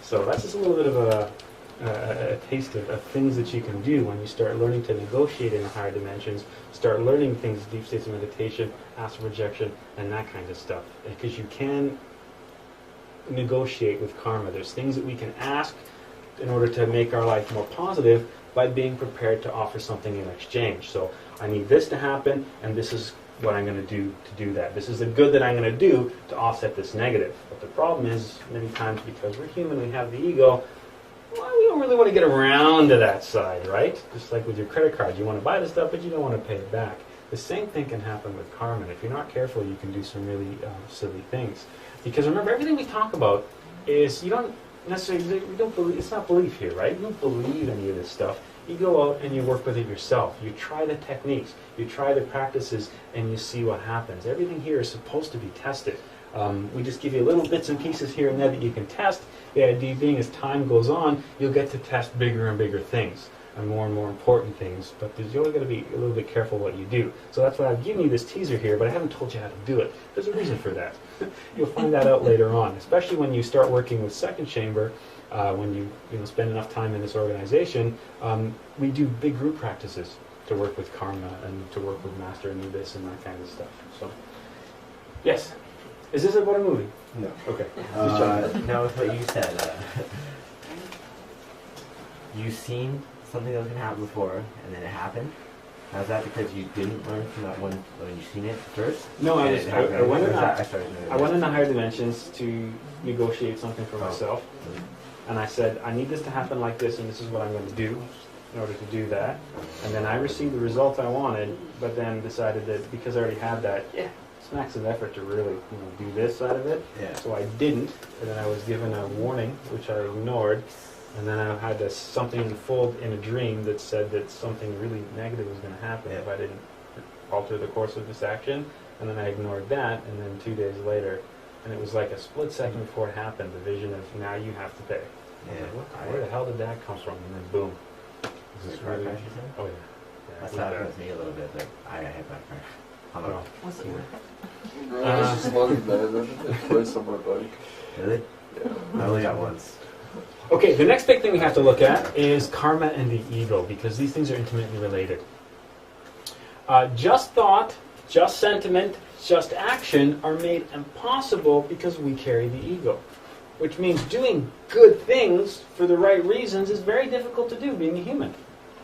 So that's just a little bit of a taste of things that you can do when you start learning to negotiate in the higher dimensions, start learning things, deep states of meditation, astral projection, and that kind of stuff. Because you can negotiate with karma. There's things that we can ask in order to make our life more positive by being prepared to offer something in exchange. So I need this to happen, and this is what I'm going to do that. This is the good that I'm going to do to offset this negative. But the problem is, many times, because we're human, we have the ego, well, we don't really want to get around to that side, right? Just like with your credit card. You want to buy the stuff, but you don't want to pay it back. The same thing can happen with karma. If you're not careful, you can do some really silly things. Because remember, everything we talk about is, you don't necessarily, we don't believe, it's not belief here, right? You don't believe any of this stuff. You go out and you work with it yourself. You try the techniques, you try the practices, and you see what happens. Everything here is supposed to be tested. We just give you little bits and pieces here and there that you can test. The idea being, as time goes on, you'll get to test bigger and bigger things and more important things. But you always got to be a little bit careful what you do. So that's why I've given you this teaser here, but I haven't told you how to do it. There's a reason for that. You'll find that out later on, especially when you start working with Second Chamber. When you spend enough time in this organization, we do big group practices to work with karma and to work with Master Anubis and that kind of stuff. So, yes. Is this about a movie?
No.
Okay.
No, with what you said, you've seen something that was going to happen before, and then it happened. Now, is that because you didn't learn from that one when you seen it first?
No, I went in the higher dimensions to negotiate something for myself. And I said, I need this to happen like this, and this is what I'm going to do in order to do that. And then I received the result I wanted, but then decided that because I already had that, it's massive effort to really do this side of it. Yeah. So I didn't, and then I was given a warning, which I ignored. And then I had something unfold in a dream that said that something really negative was going to happen if I didn't alter the course of this action. And then I ignored that, and then 2 days later, and it was like a split second before it happened, the vision of, now you have to pay. Yeah. Where the hell did that come from? And then boom.
Is this really?
Oh yeah.
That's happened with me a little bit. Like, I got hit by a car. How about?
What's it worth?
It's just longer than that. Twice on my bike.
Really?
Yeah.
I only got once.
Okay, the next big thing we have to look at is karma and the ego, because these things are intimately related. Just thought, just sentiment, just action are made impossible because we carry the ego. Which means doing good things for the right reasons is very difficult to do, being a human.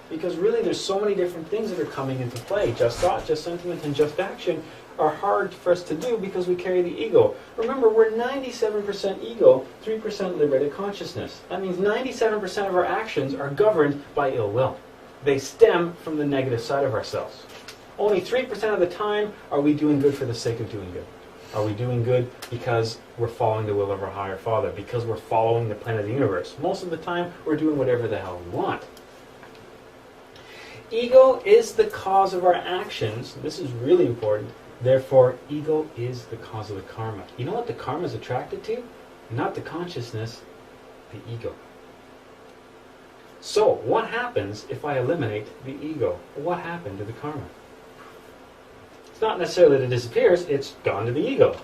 Because really there's so many different things that are coming into play. Just thought, just sentiment, and just action are hard for us to do because we carry the ego. Remember, we're 97% ego, 3% liberated consciousness. That means 97% of our actions are governed by ill will. They stem from the negative side of ourselves. Only 3% of the time are we doing good for the sake of doing good. Are we doing good because we're following the will of our higher father, because we're following the plan of the universe? Most of the time, we're doing whatever the hell we want. Ego is the cause of our actions. This is really important. Therefore, ego is the cause of the karma. You know what the karma is attracted to? Not the consciousness, the ego. So, what happens if I eliminate the ego? What happened to the karma? It's not necessarily that it disappears, it's gone to the ego.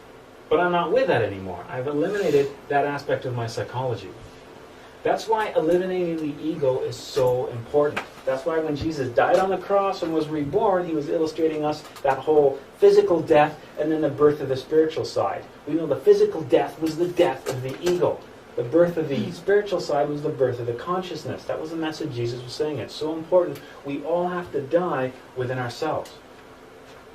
But I'm not with that anymore. I've eliminated that aspect of my psychology. That's why eliminating the ego is so important. That's why when Jesus died on the cross and was reborn, he was illustrating us that whole physical death and then the birth of the spiritual side. We know the physical death was the death of the ego. The birth of the spiritual side was the birth of the consciousness. That was the message Jesus was saying. It's so important. We all have to die within ourselves.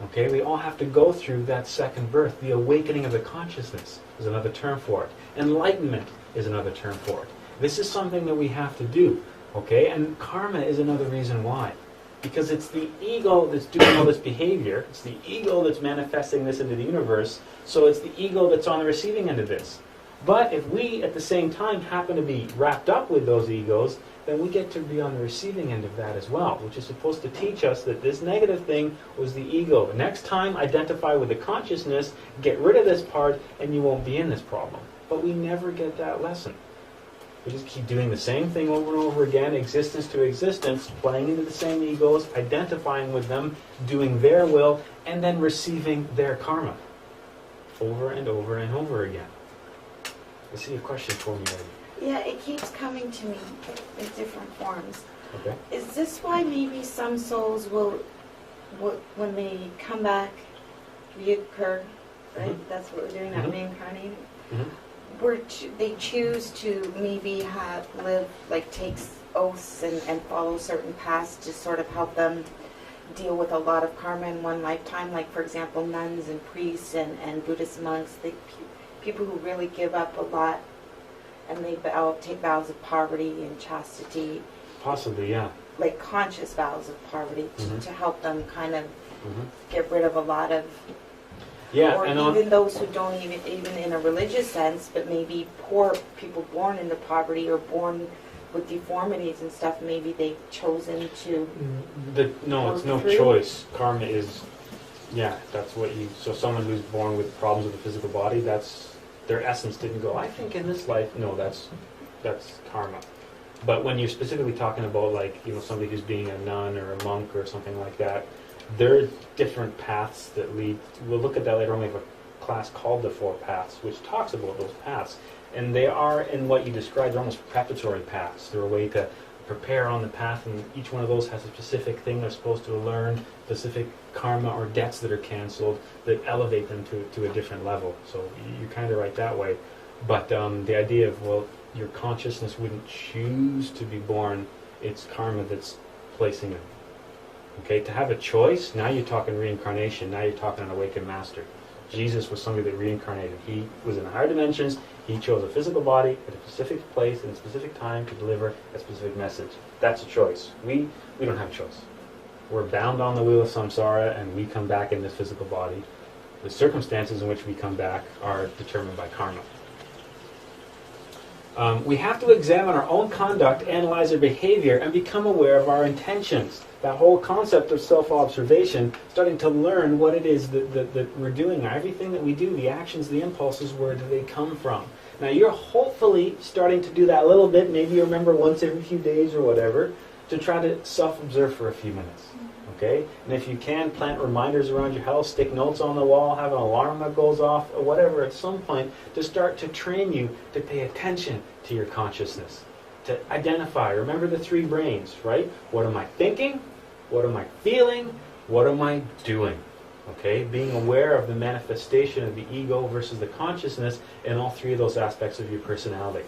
Okay, we all have to go through that second birth. The awakening of the consciousness is another term for it. Enlightenment is another term for it. This is something that we have to do. Okay, and karma is another reason why. Because it's the ego that's doing all this behavior. It's the ego that's manifesting this into the universe. So it's the ego that's on the receiving end of this. But if we, at the same time, happen to be wrapped up with those egos, then we get to be on the receiving end of that as well, which is supposed to teach us that this negative thing was the ego. Next time, identify with the consciousness, get rid of this part, and you won't be in this problem. But we never get that lesson. We just keep doing the same thing over and over again, existence to existence, playing into the same egos, identifying with them, doing their will, and then receiving their karma. Over and over and over again. I see a question for me, Eddie.
Yeah, it keeps coming to me in different forms.
Okay.
Is this why maybe some souls will when they come back, reoccur, right?
Mm-hmm.
That's what we're doing, not
Mm-hmm.
reincarnating.
Mm-hmm.
They choose to maybe live, like takes oaths and follow certain paths to sort of help them deal with a lot of karma in one lifetime. Like, for example, nuns and priests and Buddhist monks, people who really give up a lot and they take vows of poverty and chastity.
Possibly, yeah.
Like conscious vows of poverty to help them kind of get rid of a lot of...
Yeah,
or
and
even those who don't even in a religious sense, but maybe poor people born into poverty or born with deformities and stuff, maybe they've chosen to...
No, it's no
through.
choice. Karma is... Yeah, that's what you... So someone who's born with problems with the physical body, that's... Their essence didn't go, I think in this life, no, that's karma. But when you're specifically talking about, like, somebody who's being a nun or a monk or something like that, there are different paths that lead... We'll look at that later on. We have a class called The Four Paths, which talks about those paths. And they are, in what you described, they're almost preparatory paths. They're a way to prepare on the path, and each one of those has a specific thing they're supposed to learn, specific karma or debts that are canceled that elevate them to a different level. So you're kind of right that way. But the idea of, well, your consciousness wouldn't choose to be born, it's karma that's placing it. Okay, to have a choice, now you're talking reincarnation, now you're talking an awakened master. Jesus was somebody that reincarnated. He was in the higher dimensions, he chose a physical body at a specific place in a specific time to deliver a specific message. That's a choice. We don't have a choice. We're bound on the wheel of samsara and we come back in this physical body. The circumstances in which we come back are determined by karma. We have to examine our own conduct, analyze our behavior, and become aware of our intentions. That whole concept of self-observation, starting to learn what it is that we're doing. Everything that we do, the actions, the impulses, where do they come from? Now you're hopefully starting to do that a little bit, maybe you remember once every few days or whatever, to try to self-observe for a few minutes. Okay? And if you can, plant reminders around your house, stick notes on the wall, have an alarm that goes off, or whatever at some point, to start to train you to pay attention to your consciousness. To identify, remember the three brains, right? What am I thinking? What am I feeling? What am I doing? Okay? Being aware of the manifestation of the ego versus the consciousness in all three of those aspects of your personality.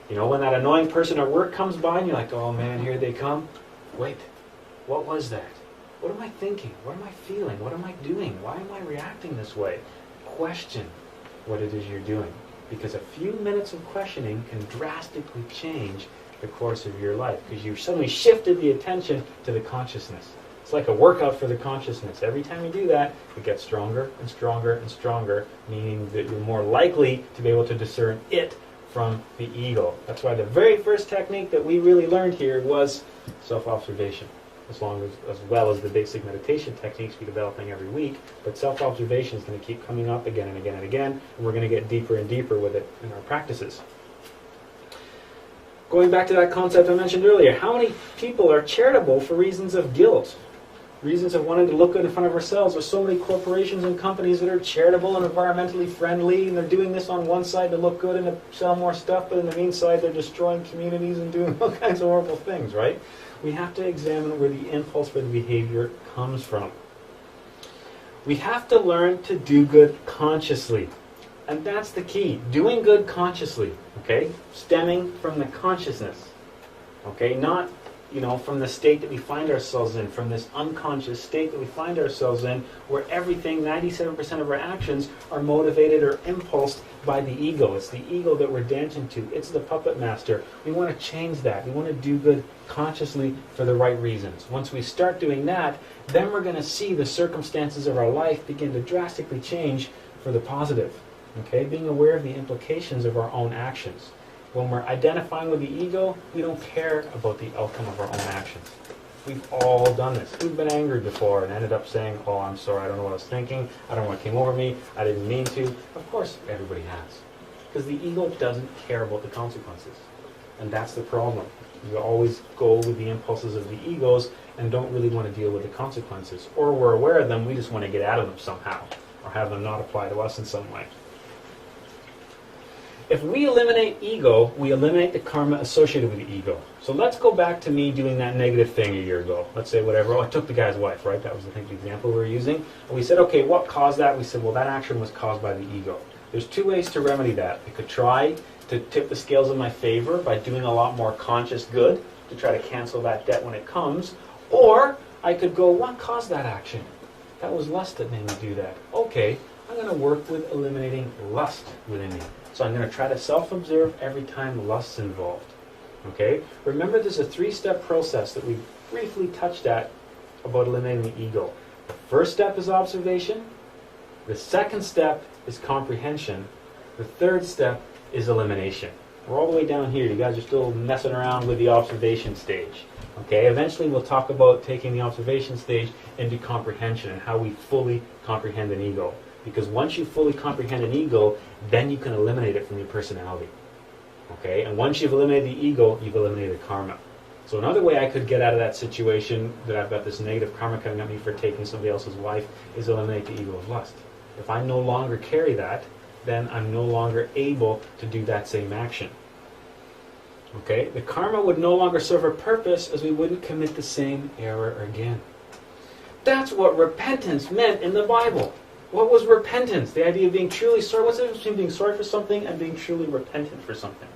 When that annoying person at work comes by and you're like, oh man, here they come. Wait, what was that? What am I thinking? What am I feeling? What am I doing? Why am I reacting this way? Question what it is you're doing. Because a few minutes of questioning can drastically change the course of your life. Because you've suddenly shifted the attention to the consciousness. It's like a workout for the consciousness. Every time you do that, it gets stronger and stronger and stronger, meaning that you're more likely to be able to discern it from the ego. That's why the very first technique that we really learned here was self-observation. As well as the basic meditation techniques we're developing every week, but self-observation is going to keep coming up again and again and again, and we're going to get deeper and deeper with it in our practices. Going back to that concept I mentioned earlier, how many people are charitable for reasons of guilt? Reasons of wanting to look good in front of ourselves. There's so many corporations and companies that are charitable and environmentally friendly, and they're doing this on one side to look good and to sell more stuff, but in the meantime they're destroying communities and doing all kinds of horrible things, right? We have to examine where the impulse for the behavior comes from. We have to learn to do good consciously. And that's the key. Doing good consciously, okay? Stemming from the consciousness, okay? Not, from the state that we find ourselves in, from this unconscious state that we find ourselves in, where everything, 97% of our actions, are motivated or impulsed by the ego. It's the ego that we're dancing to. It's the puppet master. We want to change that. We want to do good consciously for the right reasons. Once we start doing that, then we're going to see the circumstances of our life begin to drastically change for the positive. Okay? Being aware of the implications of our own actions. When we're identifying with the ego, we don't care about the outcome of our own actions. We've all done this. We've been angry before and ended up saying, oh, I'm sorry, I don't know what I was thinking, I don't know what came over me, I didn't mean to. Of course, everybody has. Because the ego doesn't care about the consequences. And that's the problem. We always go with the impulses of the egos and don't really want to deal with the consequences. Or we're aware of them, we just want to get out of them somehow, or have them not apply to us in some way. If we eliminate ego, we eliminate the karma associated with the ego. So let's go back to me doing that negative thing a year ago. Let's say whatever. Oh, I took the guy's wife, right? That was, I think, the example we were using. And we said, okay, what caused that? We said, well, that action was caused by the ego. There's two ways to remedy that. I could try to tip the scales in my favor by doing a lot more conscious good to try to cancel that debt when it comes. Or I could go, what caused that action? That was lust that made me do that. Okay, I'm going to work with eliminating lust within me. So I'm going to try to self-observe every time lust's involved. Okay? Remember, there's a 3-step process that we briefly touched at about eliminating the ego. The first step is observation. The second step is comprehension. The third step is elimination. We're all the way down here. You guys are still messing around with the observation stage. Okay? Eventually we'll talk about taking the observation stage into comprehension and how we fully comprehend an ego. Because once you fully comprehend an ego, then you can eliminate it from your personality. Okay? And once you've eliminated the ego, you've eliminated karma. So another way I could get out of that situation, that I've got this negative karma coming at me for taking somebody else's wife, is eliminate the ego of lust. If I no longer carry that, then I'm no longer able to do that same action. Okay? The karma would no longer serve a purpose, as we wouldn't commit the same error again. That's what repentance meant in the Bible. What was repentance? The idea of being truly sorry. What's the difference between being sorry for something and being truly repentant for something?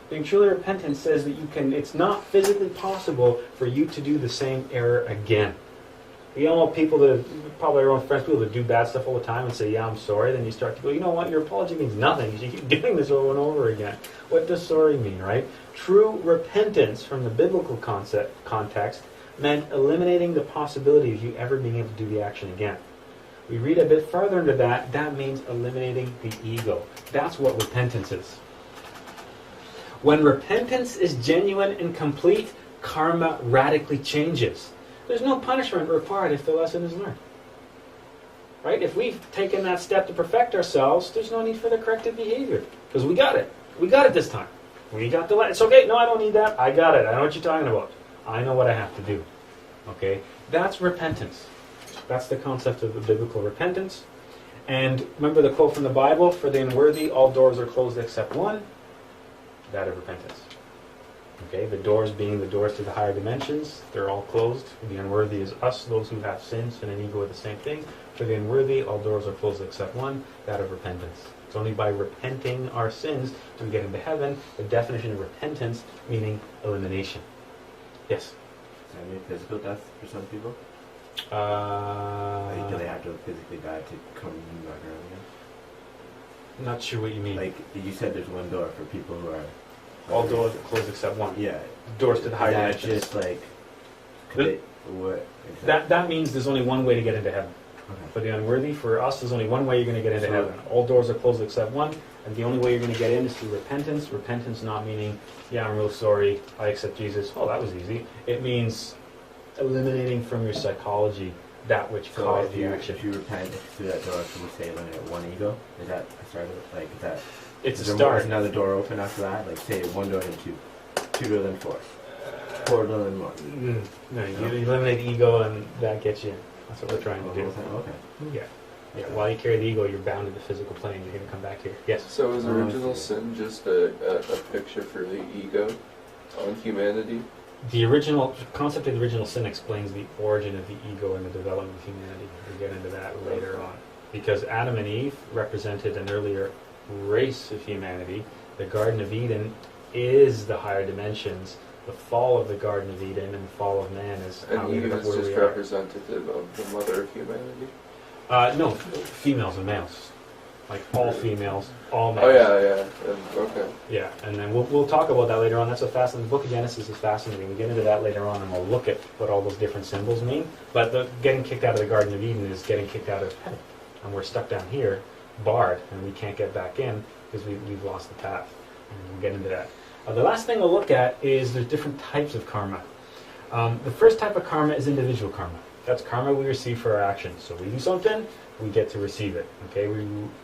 Being truly repentant says that it's not physically possible for you to do the same error again. You all know people that, probably our own friends, people that do bad stuff all the time and say, yeah, I'm sorry. Then you start to go, you know what, your apology means nothing. You keep doing this over and over again. What does sorry mean, right? True repentance, from the biblical context, meant eliminating the possibility of you ever being able to do the action again. We read a bit further into that, that means eliminating the ego. That's what repentance is. When repentance is genuine and complete, karma radically changes. There's no punishment required if the lesson is learned. Right? If we've taken that step to perfect ourselves, there's no need for the corrective behavior. Because we got it. We got it this time. We got the lesson. It's okay. No, I don't need that. I got it. I know what you're talking about. I know what I have to do. Okay? That's repentance. That's the concept of the biblical repentance. And remember the quote from the Bible, for the unworthy all doors are closed except one, that of repentance. Okay, the doors being the doors to the higher dimensions, they're all closed. For the unworthy is us, those who have sins, and an ego are the same thing. For the unworthy all doors are closed except one, that of repentance. It's only by repenting our sins do we get into heaven. The definition of repentance meaning elimination. Yes?
Is that mean physical death for some people?
Like,
do they have to physically die to come back around again?
Not sure what you mean.
Like, you said there's one door for people who are...
All doors are closed except one.
Yeah.
Doors to the higher
That's
dimensions.
just like... what? Exactly?
That means there's only one way to get into heaven.
Okay.
For the unworthy, for us, there's only one way you're going to get into heaven. All doors are closed except one, and the only way you're going to get in is through repentance. Repentance not meaning, yeah, I'm real sorry, I accept Jesus. Oh, that was easy. It means eliminating from your psychology that which caused the action.
If you repent through that door, can you say eliminate one ego? Is that a start of, like, is that...
It's a
is
start.
Is another door open after that? Like, say one door and two 2 to then 4. 4 to then 1.
No, you eliminate the ego, and that gets you. That's what we're trying to do.
Okay.
Yeah. Yeah. While you carry the ego, you're bound to the physical plane. You're going to come back here. Yes.
So is original sin just a picture for the ego on humanity?
The original concept of the original sin explains the origin of the ego and the development of humanity. We'll get into that later on. Because Adam and Eve represented an earlier race of humanity. The Garden of Eden is the higher dimensions. The fall of the Garden of Eden and the fall of man is how
And
we
Eve
ended up
is
where
just
we are.
representative of the mother of humanity?
No, females and males. Like all females, all males.
Oh yeah. Okay.
Yeah, and then we'll talk about that later on. That's a fascinating. The book of Genesis is fascinating. We get into that later on, and we'll look at what all those different symbols mean. But the getting kicked out of the Garden of Eden is getting kicked out of heaven, and we're stuck down here, barred, and we can't get back in because we've lost the path. And we'll get into that. The last thing we'll look at is there's different types of karma. The first type of karma is individual karma. That's karma we receive for our actions. So we do something, we get to receive it. Okay,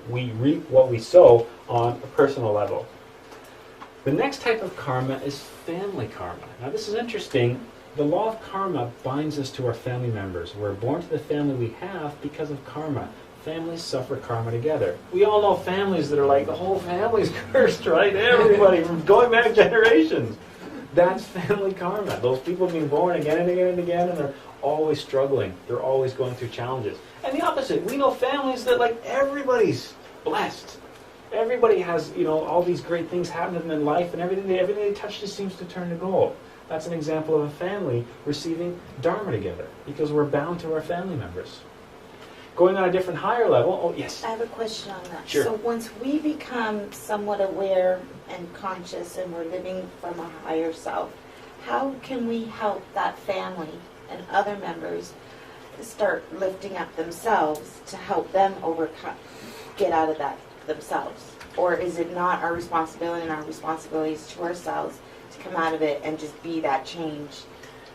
we reap what we sow on a personal level. The next type of karma is family karma. Now this is interesting. The law of karma binds us to our family members. We're born to the family we have because of karma. Families suffer karma together. We all know families that are like, the whole family's cursed, right? Everybody, from going back generations. That's family karma. Those people have been born again and again and again, and they're always struggling. They're always going through challenges. And the opposite, we know families that like everybody's blessed. Everybody has, all these great things happening in life, and everything they touch just seems to turn to gold. That's an example of a family receiving Dharma together, because we're bound to our family members. Going on a different higher level, oh yes?
I have a question on that.
Sure.
So once we become somewhat aware and conscious and we're living from a higher self, how can we help that family and other members start lifting up themselves to help them get out of that themselves? Or is it not our responsibility, and our responsibility is to ourselves to come out of it and just be that change?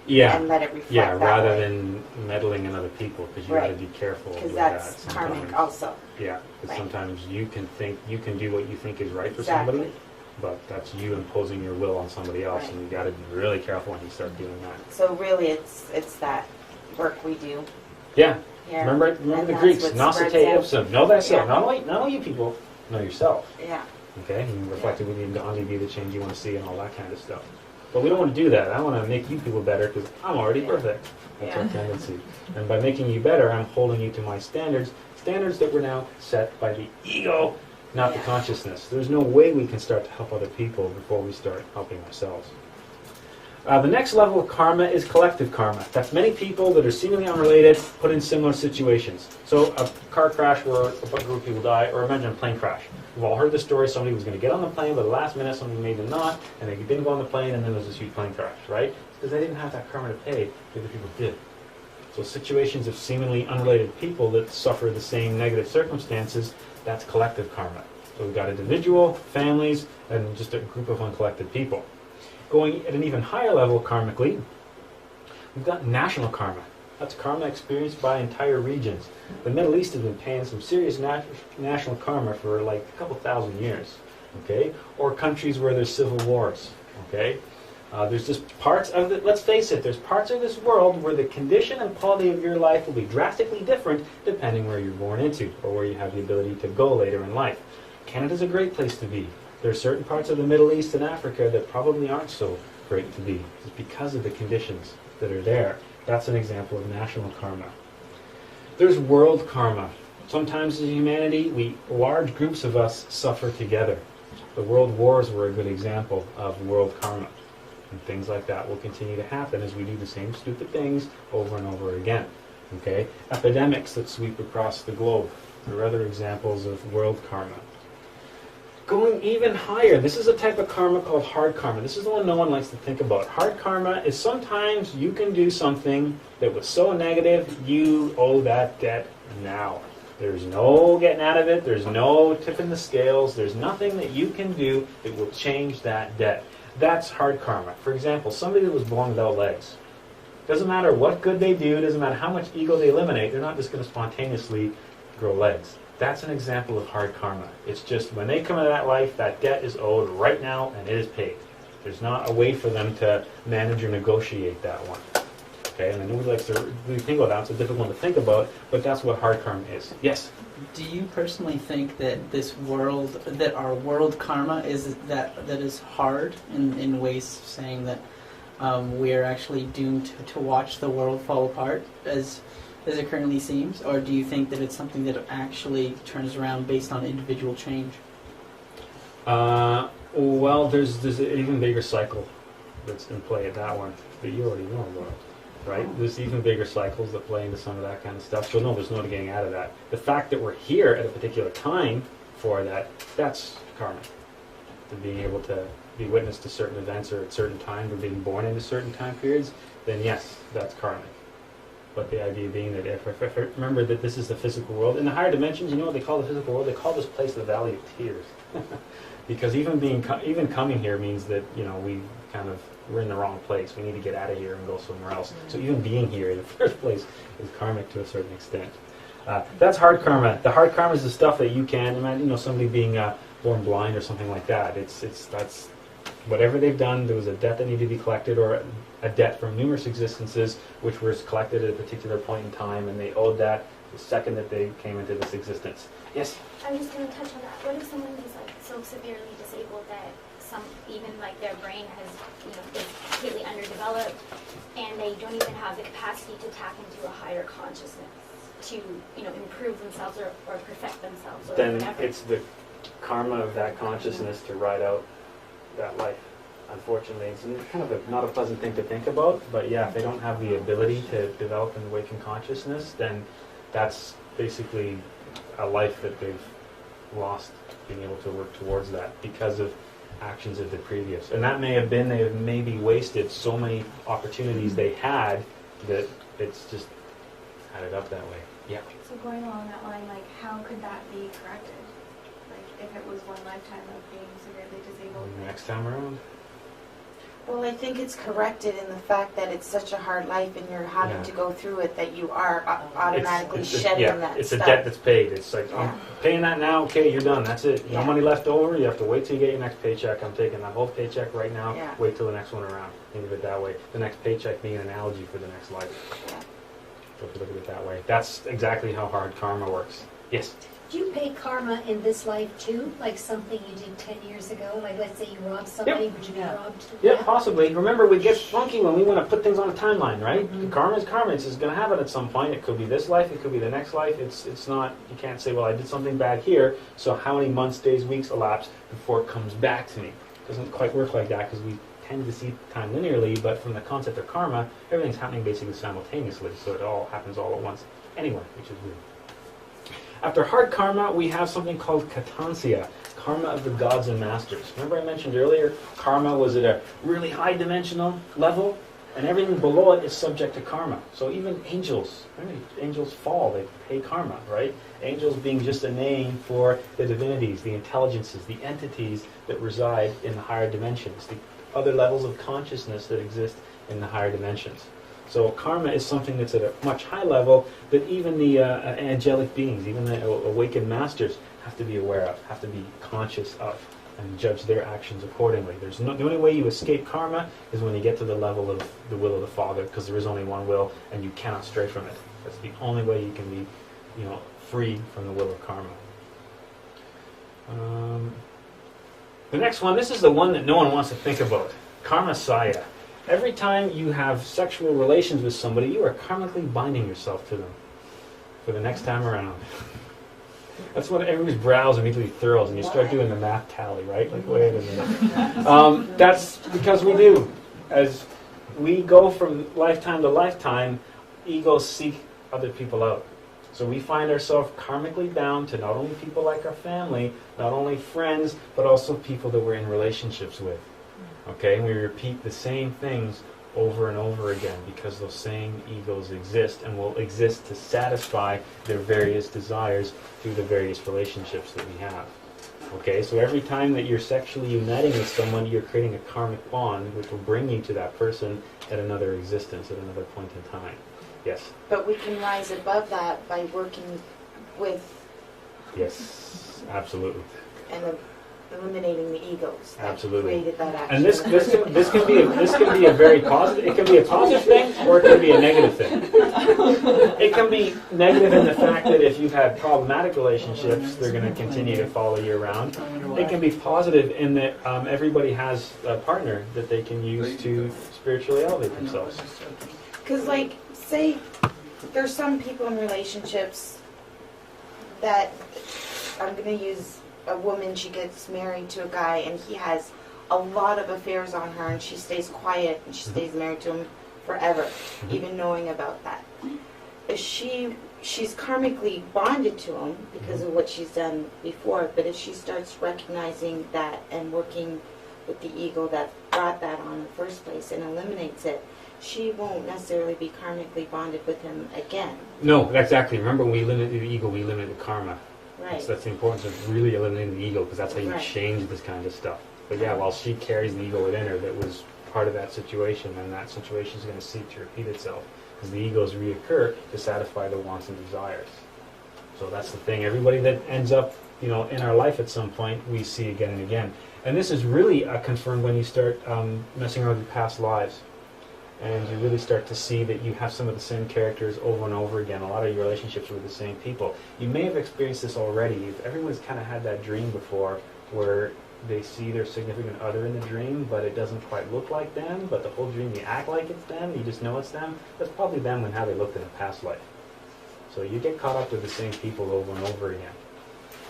Yeah,
and let it reflect
yeah,
that
rather
way.
than meddling in other people, because you
Right.
got to be careful
Because
with
that's
that.
karmic
sometimes.
also.
Yeah, because
Right.
sometimes you can do what you think is right for
Exactly.
somebody, but that's you imposing your will on somebody else,
Right.
and you got to be really careful when you start doing that.
So really it's that work we do
Yeah,
here.
remember
and
the
that's
Greeks,
what
Gnosis
spreads out.
ipsum, know thyself.
Yeah.
Not only you people, know yourself.
Yeah.
Okay, and reflected within Gandhi, be the change you want to see, and all that kind of stuff. But we don't want to do that. I want to make you people better because I'm already perfect. That's our
Yeah.
tendency. And by making you better, I'm holding you to my standards that were now set by the ego, not the
Yeah.
consciousness. There's no way we can start to help other people before we start helping ourselves. The next level of karma is collective karma. That's many people that are seemingly unrelated put in similar situations. So a car crash where a group of people die, or imagine a plane crash. We've all heard the story, somebody was going to get on the plane, but at the last minute somebody made them not, and they didn't go on the plane, and then there was this huge plane crash, right? Because they didn't have that karma to pay, the other people did. So situations of seemingly unrelated people that suffer the same negative circumstances, that's collective karma. So we've got individual, families, and just a group of uncollected people. Going at an even higher level karmically, we've got national karma. That's karma experienced by entire regions. The Middle East has been paying some serious national karma for like a couple thousand years, okay? Or countries where there's civil wars, okay? There's just parts of it, let's face it, there's parts of this world where the condition and quality of your life will be drastically different depending where you're born into or where you have the ability to go later in life. Canada's a great place to be. There are certain parts of the Middle East and Africa that probably aren't so great to be, just because of the conditions that are there. That's an example of national karma. There's world karma. Sometimes as humanity, large groups of us suffer together. The world wars were a good example of world karma. And things like that will continue to happen as we do the same stupid things over and over again. Okay? Epidemics that sweep across the globe. There are other examples of world karma. Going even higher, this is a type of karma called hard karma. This is the one no one likes to think about. Hard karma is sometimes you can do something that was so negative, you owe that debt now. There's no getting out of it. There's no tipping the scales. There's nothing that you can do that will change that debt. That's hard karma. For example, somebody that was born without legs. Doesn't matter what good they do, doesn't matter how much ego they eliminate, they're not just going to spontaneously grow legs. That's an example of hard karma. It's just when they come into that life, that debt is owed right now and it is paid. There's not a way for them to manage or negotiate that one. Okay, and I know we like to really think about that. It's a difficult one to think about, but that's what hard karma is. Yes?
Do you personally think that this world, that our world karma is that is hard in ways saying that we are actually doomed to watch the world fall apart as it currently seems, or do you think that it's something that actually turns around based on individual change?
Well, there's an even bigger cycle that's in play at that one that you already know about, right? There's even bigger cycles that play into some of that kind of stuff. So no, there's no getting out of that. The fact that we're here at a particular time for that, that's karma. To being able to be witness to certain events or at certain times or being born into certain time periods, then yes, that's karmic. But the idea being that if remember that this is the physical world. In the higher dimensions, you know what they call the physical world? They call this place the Valley of Tears. Because even coming here means that, you know, we're in the wrong place. We need to get out of here and go somewhere else. So even being here in the first place is karmic to a certain extent. That's hard karma. The hard karma is the stuff that you can imagine. You know, somebody being born blind or something like that. That's whatever they've done. There was a debt that needed to be collected, or a debt from numerous existences, which was collected at a particular point in time, and they owed that the second that they came into this existence. Yes.
I was just going to touch on that. What if someone is like so severely disabled that even like their brain has, you know, is completely underdeveloped, and they don't even have the capacity to tap into a higher consciousness to, you know, improve themselves or perfect themselves or
Then
whatever.
it's the karma of that consciousness to ride out that life. Unfortunately, it's kind of not a pleasant thing to think about, but yeah, if they don't have the ability to develop and awaken consciousness, then that's basically a life that they've lost, being able to work towards that because of actions of the previous. And that may have been, they have maybe wasted so many opportunities they had that it's just added up that way. Yeah.
So going along that line, like, how could that be corrected? Like, if it was one lifetime of being severely disabled?
Next time around?
Well, I think it's corrected in the fact that it's such a hard life and you're having to go through it that you are automatically shedding that
it's
stuff.
a debt that's paid. It's like, I'm paying that now, okay, you're done, that's it. No
Yeah.
money left over, you have to wait till you get your next paycheck. I'm taking that whole paycheck right now,
Yeah.
wait till the next one around. Think of it that way. The next paycheck being an analogy for the next life.
Yeah.
So if you look at it that way. That's exactly how hard karma works. Yes?
Do you pay karma in this life too? Like something you did 10 years ago? Like let's say you robbed somebody, would you be robbed?
Yeah, possibly. Remember, we get funky when we want to put things on a timeline, right? Karma is karma. It's going to happen at some point. It could be this life. It could be the next life. It's not, you can't say, well, I did something bad here, so how many months, days, weeks elapse before it comes back to me? It doesn't quite work like that because we tend to see time linearly, but from the concept of karma, everything's happening basically simultaneously, so it all happens all at once anyway, which is weird. After hard karma, we have something called katansia, karma of the gods and masters. Remember I mentioned earlier, karma was at a really high dimensional level, and everything below it is subject to karma. So even angels, remember, angels fall, they pay karma, right? Angels being just a name for the divinities, the intelligences, the entities that reside in the higher dimensions, the other levels of consciousness that exist in the higher dimensions. So karma is something that's at a much high level that even the angelic beings, even the awakened masters have to be aware of, have to be conscious of, and judge their actions accordingly. The only way you escape karma is when you get to the level of the will of the Father, because there is only one will, and you cannot stray from it. That's the only way you can be, free from the will of karma. The next one, this is the one that no one wants to think about. Karma saya. Every time you have sexual relations with somebody, you are karmically binding yourself to them for the next time around. That's when everybody's brows immediately furrows and you start doing the math tally, right? Like, wait a minute. That's because we do. As we go from lifetime to lifetime, egos seek other people out. So we find ourselves karmically bound to not only people like our family, not only friends, but also people that we're in relationships with. Okay, and we repeat the same things over and over again because those same egos exist and will exist to satisfy their various desires through the various relationships that we have. Okay, so every time that you're sexually uniting with someone, you're creating a karmic bond which will bring you to that person at another existence, at another point in time. Yes?
But we can rise above that by working with...
Yes, absolutely.
And eliminating the egos that
Absolutely.
created that action.
And this can be a very positive. It can be a positive thing, or it can be a negative thing. It can be negative in the fact that if you've had problematic relationships, they're going to continue to follow you around. It can be positive in that everybody has a partner that they can use to spiritually elevate themselves.
Because, like, say there's some people in relationships that, I'm going to use a woman, she gets married to a guy and he has a lot of affairs on her and she stays quiet and she stays married to him forever, even knowing about that. If she's karmically bonded to him because of what she's done before, but if she starts recognizing that and working with the ego that brought that on in the first place and eliminates it, she won't necessarily be karmically bonded with him again.
No, exactly. Remember, when we eliminate the ego, we eliminate the karma.
Right.
So that's the importance of really eliminating the ego, because that's how you
Right.
change this kind of stuff. But yeah, while she carries the ego within her that was part of that situation, and that situation is going to seek to repeat itself, because the egos reoccur to satisfy the wants and desires. So that's the thing. Everybody that ends up, in our life at some point, we see again and again. And this is really confirmed when you start messing around with your past lives. And you really start to see that you have some of the same characters over and over again. A lot of your relationships are with the same people. You may have experienced this already. Everyone's kind of had that dream before where they see their significant other in the dream, but it doesn't quite look like them, but the whole dream you act like it's them, you just know it's them. That's probably them and how they looked in a past life. So you get caught up with the same people over and over again.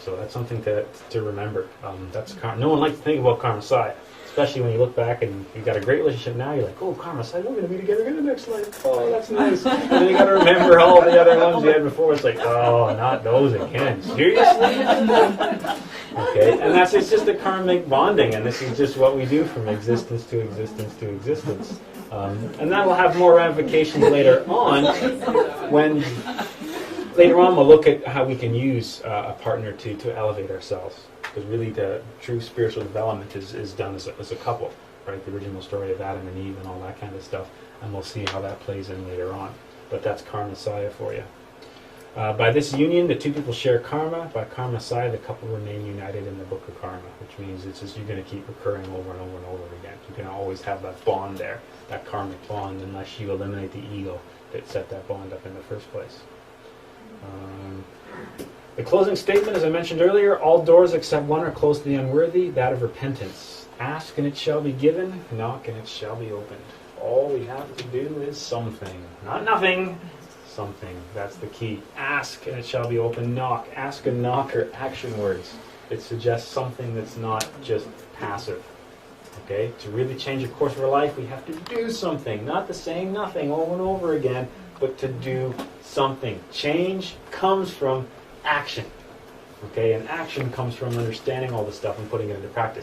So that's something to remember. That's karma. No one likes to think about karma side. Especially when you look back and you've got a great relationship now, you're like, oh, karma side, we're going to be together in the next life. Oh, that's nice. And then you got to remember all the other ones you had before. It's like, oh, not those again. Seriously? Okay, and it's just a karmic bonding, and this is just what we do from existence to existence to existence. And that will have more ramifications later on when later on we'll look at how we can use a partner to elevate ourselves. Because really the true spiritual development is done as a couple, right? The original story of Adam and Eve and all that kind of stuff. And we'll see how that plays in later on. But that's karma saya for you. By this union, the two people share karma. By karma saya, the couple remain united in the book of karma, which means it's just you're going to keep recurring over and over and over again. You're going to always have that bond there, that karmic bond, unless you eliminate the ego that set that bond up in the first place. The closing statement, as I mentioned earlier, all doors except one are closed to the unworthy, that of repentance. Ask and it shall be given, knock and it shall be opened. All we have to do is something. Not nothing, something. That's the key. Ask and it shall be opened, knock. Ask and knock are action words. It suggests something that's not just passive. Okay? To really change the course of our life, we have to do something. Not the same nothing over and over again, but to do something. Change comes from action. Okay, and action comes from understanding all this stuff and putting it into practice.